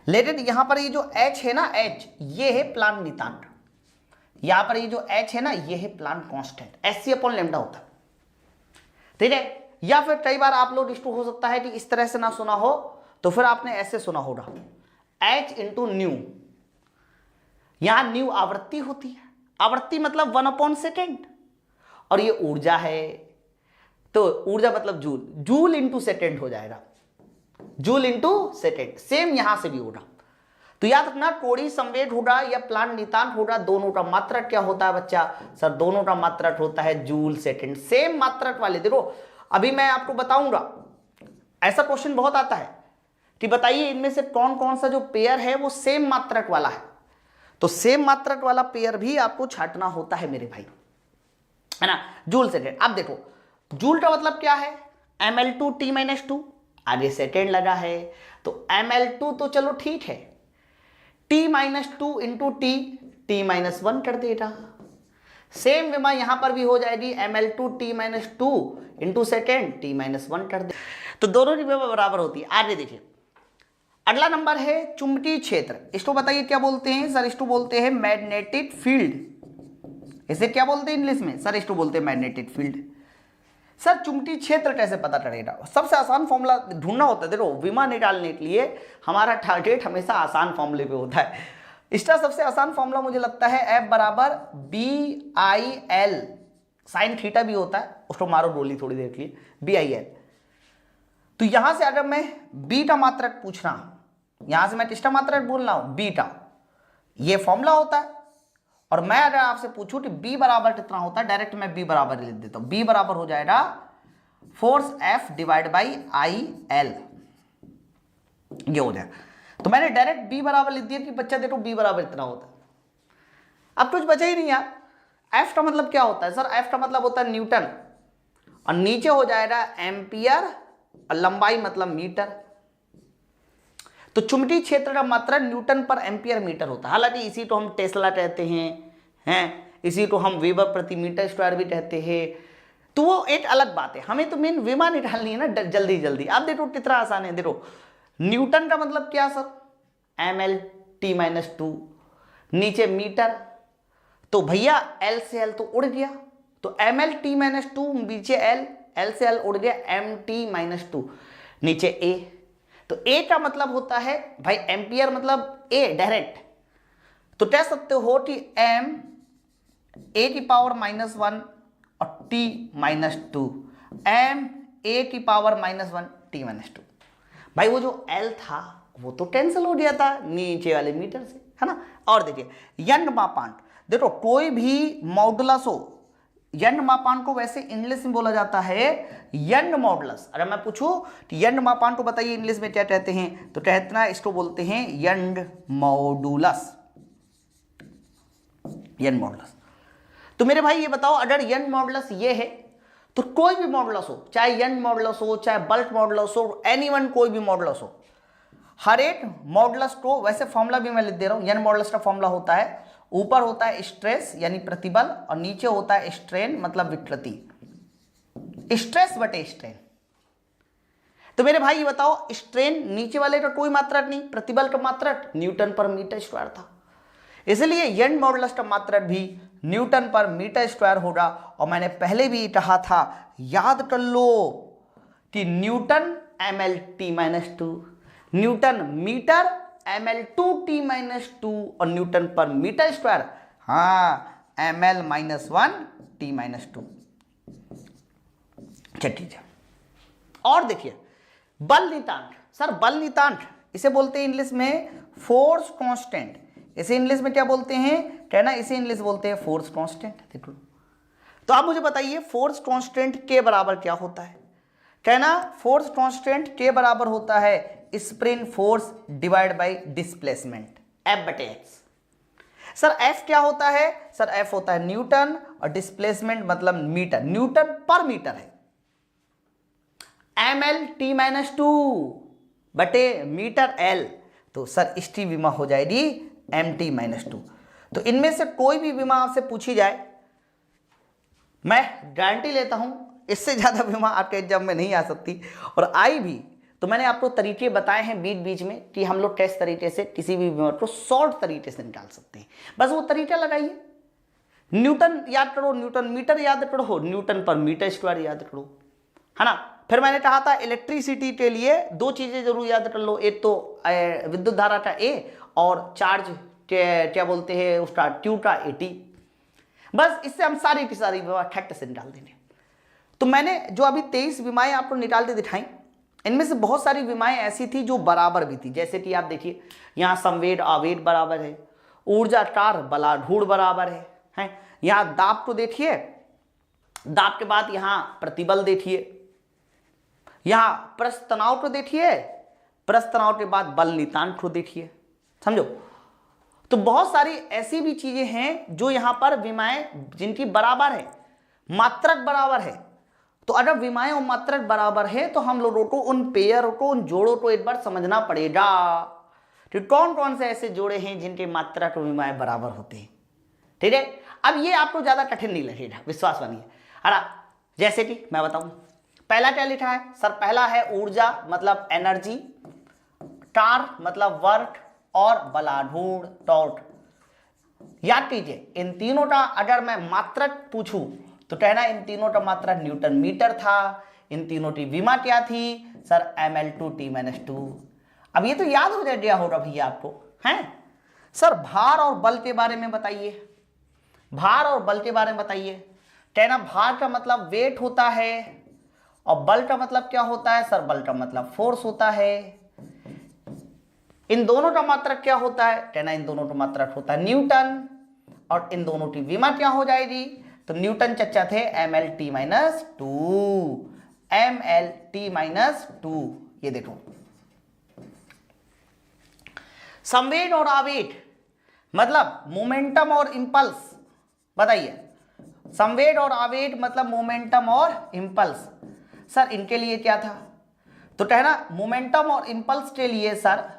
Speaker 1: लेकिन यहां पर ये जो एच है ना, एच ये है प्लांट नितांत, यहां पर ये जो एच है ना ये है Planck constant, h c upon lambda होता है, ठीक है। या फिर कई बार आप लोग इसको हो सकता है कि इस तरह से ना सुना हो, तो फिर आपने ऐसे सुना होगा एच इंटू न्यू। यहां न्यू आवृत्ति होती है, आवृत्ति मतलब 1/सेकेंड, और ये ऊर्जा है, तो ऊर्जा मतलब जूल, जूल इंटू सेकेंड हो जाएगा, जूल इंटू सेकेंड। सेम यहां से भी होगा। तो याद रखना कोणीय संवेग होगा या प्लांट नितांत होगा, दोनों का मात्रक क्या होता है बच्चा? सर दोनों का मात्रक होता है जूल सेकेंड। सेम मात्रक वाले, देखो अभी मैं आपको बताऊंगा, ऐसा क्वेश्चन बहुत आता है कि बताइए इनमें से कौन कौन सा जो पेयर है वो सेम मात्रक वाला है। तो सेम मात्रक वाला पेयर भी आपको छांटना होता है मेरे भाई, है ना। जूल सेकेंड, अब देखो जूल का मतलब क्या है? ml2t-2, आगे सेकेंड लगा है तो ml2 तो चलो ठीक है, t-2 इंटू t-1 कर देगा। सेम विमा यहां पर भी हो जाएगी, ml2 t-2 into second t-1 कर दे, तो दोनों की विमा बराबर होती है। आगे देखिए अगला नंबर है चुंबकीय क्षेत्र। इसको बताइए क्या बोलते हैं? सर इसको बोलते हैं मैग्नेटिक फील्ड। इसे क्या बोलते हैं इंग्लिश में? सर इसको बोलते हैं मैग्नेटिक फील्ड। सर चुंबकीय क्षेत्र कैसे पता चलेगा? सबसे आसान फॉर्मूला ढूंढना होता है। देखो विमा निकालने के लिए हमारा टारगेट हमेशा आसान फॉर्मूले पे होता है। इसका सबसे आसान फॉर्मूला मुझे लगता है F बराबर BIL, साइन थीटा भी होता है, उसको मारो गोली थोड़ी देर के लिए, BIL। तो यहां से अगर मैं बी का मात्रक पूछ रहा हूं, यहां से मैं किसका मात्रक बोल रहा हूं? बी का, ये फॉर्मूला होता है। और मैं अगर आपसे पूछूं कि बी बराबर कितना होता है, डायरेक्ट मैं बी बराबर लिख देता हूं। बी बराबर हो जाएगा force F divide by IL, ये हो जाएगा। तो मैंने डायरेक्ट बी बराबर लिख दिया कि बच्चा देखो बी बराबर इतना होता है। अब कुछ बचा ही नहीं यार। एफ का मतलब क्या होता है? सर एफ का मतलब होता है न्यूटन, और नीचे हो जाएगा एम्पियर, और लंबाई मतलब मीटर। तो चुंबकीय क्षेत्र का मात्रा न्यूटन पर एम्पियर मीटर होता है। हालांकि इसी को हम टेस्ला कहते हैं, इसी को हम वेबर प्रति मीटर स्क्वायर भी कहते हैं, तो वो एक अलग बात है। हमें तो मेन विमा निकालनी है ना जल्दी जल्दी। आप देखो कितना आसान है। देखो न्यूटन का मतलब क्या सर? ml/t-2, नीचे मीटर, तो भैया L से L तो उड़ गया, तो ml/t-2 नीचे L से L उड़ गया, mt-2 नीचे A। तो A का मतलब होता है भाई एम्पियर, मतलब A डायरेक्ट। तो कह सकते हो कि m a⁻⁻1 और t-2, m a⁻⁻1 t-2। भाई वो जो L था वो तो कैंसिल हो गया था नीचे वाले मीटर से, है ना। और देखिए यंग मापांक, देखो कोई भी मॉडुलस हो, यंग मापांक को वैसे इंग्लिश में बोला जाता है यंग मॉडुलस। अगर मैं पूछूं कि यंग मापांक को बताइए इंग्लिश में क्या कहते हैं, तो कहते हैं इसको बोलते हैं यंग मॉडुलस, यंग मॉडुलस। तो मेरे भाई ये बताओ अगर यंग मॉडुलस ये है तो कोई भी मॉडुलस हो, चाहे यंग मॉडुलस हो, चाहे बल्क मॉडुलस हो, एनीवन कोई भी मॉडुलस हो, हर एक मॉडुलस को, वैसे फॉर्मूला भी मैं लिख दे रहा हूं, यंग मॉडुलस का फॉर्मूला होता है, ऊपर होता है स्ट्रेस यानी प्रतिबल, और नीचे होता है स्ट्रेन मतलब विकृति, स्ट्रेस बटे स्ट्रेन। तो मेरे भाई ये बताओ स्ट्रेन नीचे वाले का कोई मात्रक नहीं, प्रतिबल का मात्रक न्यूटन पर मीटर स्क्वायर था, इसलिए यंग मॉडुलस का मात्रक भी न्यूटन पर मीटर स्क्वायर होगा। और मैंने पहले भी कहा था, याद कर लो कि Newton ml/t-2, Newton metre ml2t-2, और न्यूटन पर मीटर स्क्वायर हाँ ml-1t-2। चलिए और देखिए बल नितांक। सर बल नितांक इसे बोलते हैं इंग्लिश में फोर्स कांस्टेंट। इसे इंग्लिश में क्या बोलते हैं? कहना इसे इंग्लिश बोलते हैं फोर्स कांस्टेंट। देखो तो आप मुझे बताइए फोर्स कांस्टेंट के बराबर क्या होता है? कहना फोर्स कांस्टेंट के बराबर होता है spring force divide by displacement, F/x। Sir F क्या होता है? सर F होता है न्यूटन, और डिस्प्लेसमेंट मतलब मीटर, न्यूटन पर मीटर है, ml/t-2 बटे मीटर L। तो सर इसकी विमा हो जाएगी mt-2। तो इनमें से कोई भी विमा आपसे पूछी जाए मैं गारंटी लेता हूं इससे ज्यादा विमा आपके एग्जाम में नहीं आ सकती, और आई भी तो मैंने आपको तरीके बताए हैं बीच बीच में कि हम लोग कैसे तरीके से किसी भी बीमारी को शॉर्ट तरीके से निकाल सकते हैं। बस वो तरीका लगाइए। न्यूटन याद करो, न्यूटन मीटर याद करो, न्यूटन पर मीटर स्क्वायर याद करो, है ना। फिर मैंने कहा था इलेक्ट्रिसिटी के लिए दो चीजें जरूर याद कर लो, एक तो विद्युत धारा का ए और चार्ज क्या बोलते हैं उसका Q का AT। बस इससे हम सारी की सारी विमा ठट से निकाल देंगे। तो मैंने जो अभी 23 विमाएं आपको निकाल के दिखाई, इनमें से बहुत सारी विमाएं ऐसी थी जो बराबर भी थी। जैसे कि आप देखिए यहाँ संवेद आवेद बराबर है, ऊर्जा कार बलाढूढ़ बराबर है। यहाँ दाब को देखिए, दाब के बाद यहाँ प्रतिबल देखिए, यहाँ पृष्ठ तनाव को देखिए, पृष्ठ तनाव के बाद बल नितांक को देखिए, समझो। तो बहुत सारी ऐसी भी चीजें हैं जो यहां पर विमाएं जिनकी बराबर है, मात्रक बराबर है। तो अगर विमाएं और मात्रक बराबर है तो हम लोगों को उन पेयर को, उन जोड़ों को एक बार समझना पड़ेगा कि कौन कौन से ऐसे जोड़े हैं जिनके मात्रक और विमाएं बराबर होते हैं। ठीक है, अब ये आपको ज्यादा कठिन नहीं लगेगा, विश्वास बनिए। अरे जैसे कि मैं बताऊं, पहला क्या लिखा है सर? पहला है ऊर्जा मतलब एनर्जी, कार मतलब वर्क, और बलाढूढ़ टॉर्क। याद कीजिए इन तीनों का अगर मैं मात्रक पूछूं तो कहना इन तीनों का मात्रक न्यूटन मीटर था। इन तीनों की विमा क्या थी सर? ml2t-2। अब ये तो याद हो गया होगा भैया आपको, हैं? सर भार और बल के बारे में बताइए, भार और बल के बारे में बताइए। कहना भार का मतलब वेट होता है और बल का मतलब क्या होता है सर? बल का मतलब फोर्स होता है। इन दोनों का मात्रक क्या होता है? कहना इन दोनों का मात्रक होता है न्यूटन, और इन दोनों की विमा क्या हो जाएगी? तो न्यूटन चच्चा थे mlt-2, mlt-2। ये देखो संवेग और आवेग मतलब मोमेंटम और इंपल्स। बताइए संवेग और आवेग मतलब मोमेंटम और इंपल्स। सर इनके लिए क्या था? तो कहना मोमेंटम और इंपल्स के लिए सर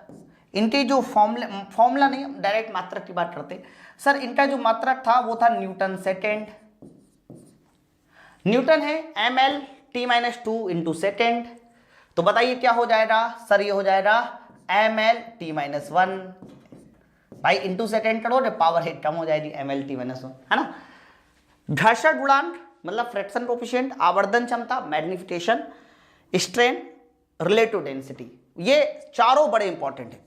Speaker 1: इनके जो फॉर्मूला नहीं, हम डायरेक्ट मात्रक की बात करते। सर इनका जो मात्रक था वो था न्यूटन सेकेंड। न्यूटन है ml-2 इंटू सेकेंड। तो बताइए क्या हो जाएगा सर? ये हो जाएगा ml-1। भाई इंटू सेकेंड करो तो पावर हेड कम हो जाएगी, ml-1, है ना। घर्षण गुणांक मतलब फ्रैक्शन कोफिशिएंट, आवर्धन क्षमता मैग्निफिकेशन, स्ट्रेन, रिलेटिव डेंसिटी। ये चारों बड़े इंपॉर्टेंट है।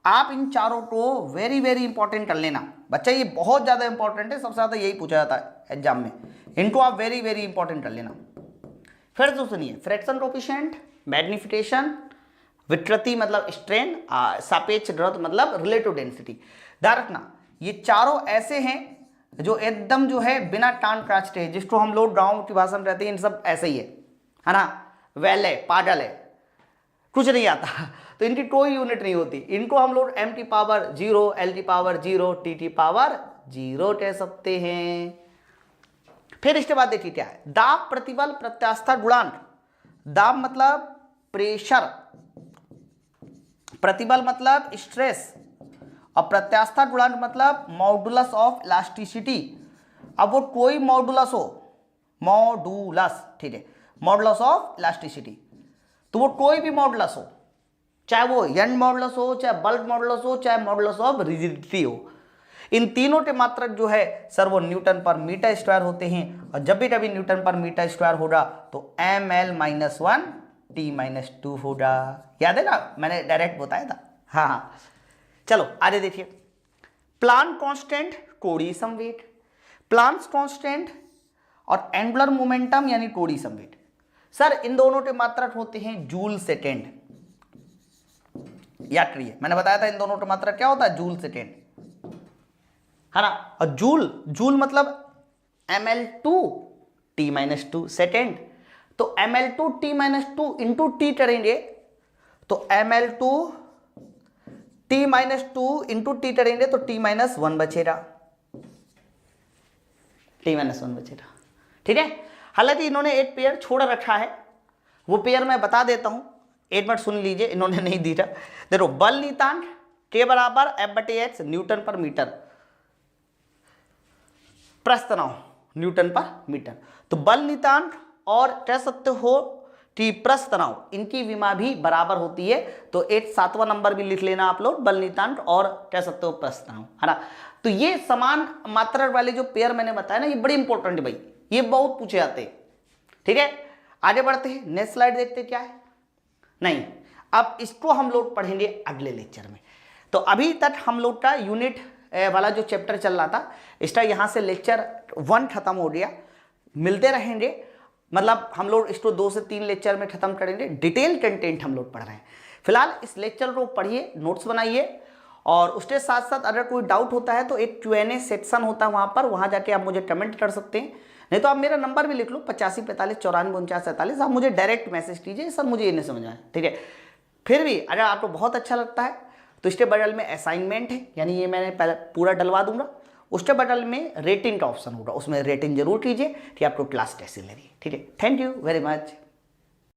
Speaker 1: आप इन चारों को वेरी वेरी इंपॉर्टेंट कर लेना बच्चा, ये बहुत ज्यादा इंपॉर्टेंट है, सबसे ज्यादा यही पूछा जाता है एग्जाम में। इनको आप वेरी वेरी इंपॉर्टेंट कर लेना। फिर तो सुनिए, फ्रैक्शन कोफिशिएंट, मैग्निफिकेशन, विकृति मतलब स्ट्रेन, सापेक्ष द्रव्य मतलब रिलेटिव डेंसिटी। ध्यान रखना ये चारों ऐसे हैं जो एकदम जो है बिना टांग कांचते हैं, जिसको हम लोग गाँव की भाषा में रहते हैं, इन सब ऐसे ही है ना, वेल है, पागल है, कुछ नहीं आता। तो इनकी कोई यूनिट नहीं होती। इनको हम लोग m⁻0, l⁻0, t⁻0 कह सकते हैं। फिर इसके बाद देखिए क्या है, दाब, प्रतिबल, प्रत्यास्था गुणांक। दाब मतलब प्रेशर, प्रतिबल मतलब स्ट्रेस, और प्रत्यास्था गुणांक मतलब मॉडुलस ऑफ इलास्टिसिटी। अब वो कोई मॉडुलस हो, मॉडुलस, ठीक है, मॉडुलस ऑफ इलास्टिसिटी, तो वो कोई भी मॉडुलस हो, चाहे वो यंग मॉडुलस हो, चाहे बल्क मॉडुलस हो, चाहे मॉडुलस ऑफ रिजिडिटी हो। इन तीनों के मात्रक जो है सर वो न्यूटन पर मीटर स्क्वायर होते हैं। और जब भी कभी न्यूटन पर मीटर स्क्वायर होगा तो ml-1 t-2 होगा। याद है ना, मैंने डायरेक्ट बताया था। हाँ, चलो आगे देखिए। प्लांक कांस्टेंट, कोणीय संवेग। प्लांक कांस्टेंट और एंगुलर मोमेंटम यानी कोणीय संवेग। सर इन दोनों के मात्रक होते हैं जूल सेकेंड। याद करिए, मैंने बताया था इन दोनों का मात्रक क्या होता है? जूल सेकेंड, है ना। और जूल मतलब ml2t-2 सेकेंड। तो ml2t-2 इंटू टी करेंगे तो ml2t-2 इंटू टी करेंगे तो t-1 बचेगा, t-1 बचेगा। ठीक है, हालांकि इन्होंने एक पेयर छोड़ रखा है, वो पेयर मैं बता देता हूं, एक मिनट सुन लीजिए, इन्होंने नहीं दिया। देखो बल नियतांक के बराबर F/H न्यूटन पर मीटर। पृष्ठ तनाव न्यूटन पर मीटर। तो बल नितांक और कह सकते हो कि पृष्ठ तनाव, इनकी विमा भी बराबर होती है। तो एक 7वां नंबर भी लिख लेना आप लोग, बल नितांक और कह सकते हो पृष्ठ तनाव, है ना। तो ये समान मात्रा वाले जो पेयर मैंने बताया ना, ये बड़ी इंपॉर्टेंट है भाई, ये बहुत पूछे जाते हैं। ठीक है, आगे बढ़ते हैं, नेक्स्ट स्लाइड देखते क्या है। नहीं, अब इसको हम लोग पढ़ेंगे अगले लेक्चर में। तो अभी तक हम लोग का यूनिट वाला जो चैप्टर चल रहा था, इसका यहाँ से लेक्चर 1 खत्म हो गया। मिलते रहेंगे, मतलब हम लोग इसको 2 से 3 लेक्चर में खत्म करेंगे। डिटेल कंटेंट हम लोग पढ़ रहे हैं। फिलहाल इस लेक्चर को पढ़िए, नोट्स बनाइए, और उसके साथ साथ अगर कोई डाउट होता है तो एक Q&A सेक्शन होता है वहाँ पर, वहाँ जाके आप मुझे कमेंट कर सकते हैं। नहीं तो आप मेरा नंबर भी लिख लो 85 45 94 49 47, आप मुझे डायरेक्ट मैसेज कीजिए, सर मुझे ये नहीं समझ आया। ठीक है, फिर भी अगर आपको बहुत अच्छा लगता है तो इसके बगल में असाइनमेंट है, यानी ये मैंने पहले पूरा डलवा दूंगा। उसके बगल में रेटिंग का ऑप्शन होगा, उसमें रेटिंग जरूर कीजिए कि आपको क्लास कैसी लगी। ठीक है, थैंक यू वेरी मच।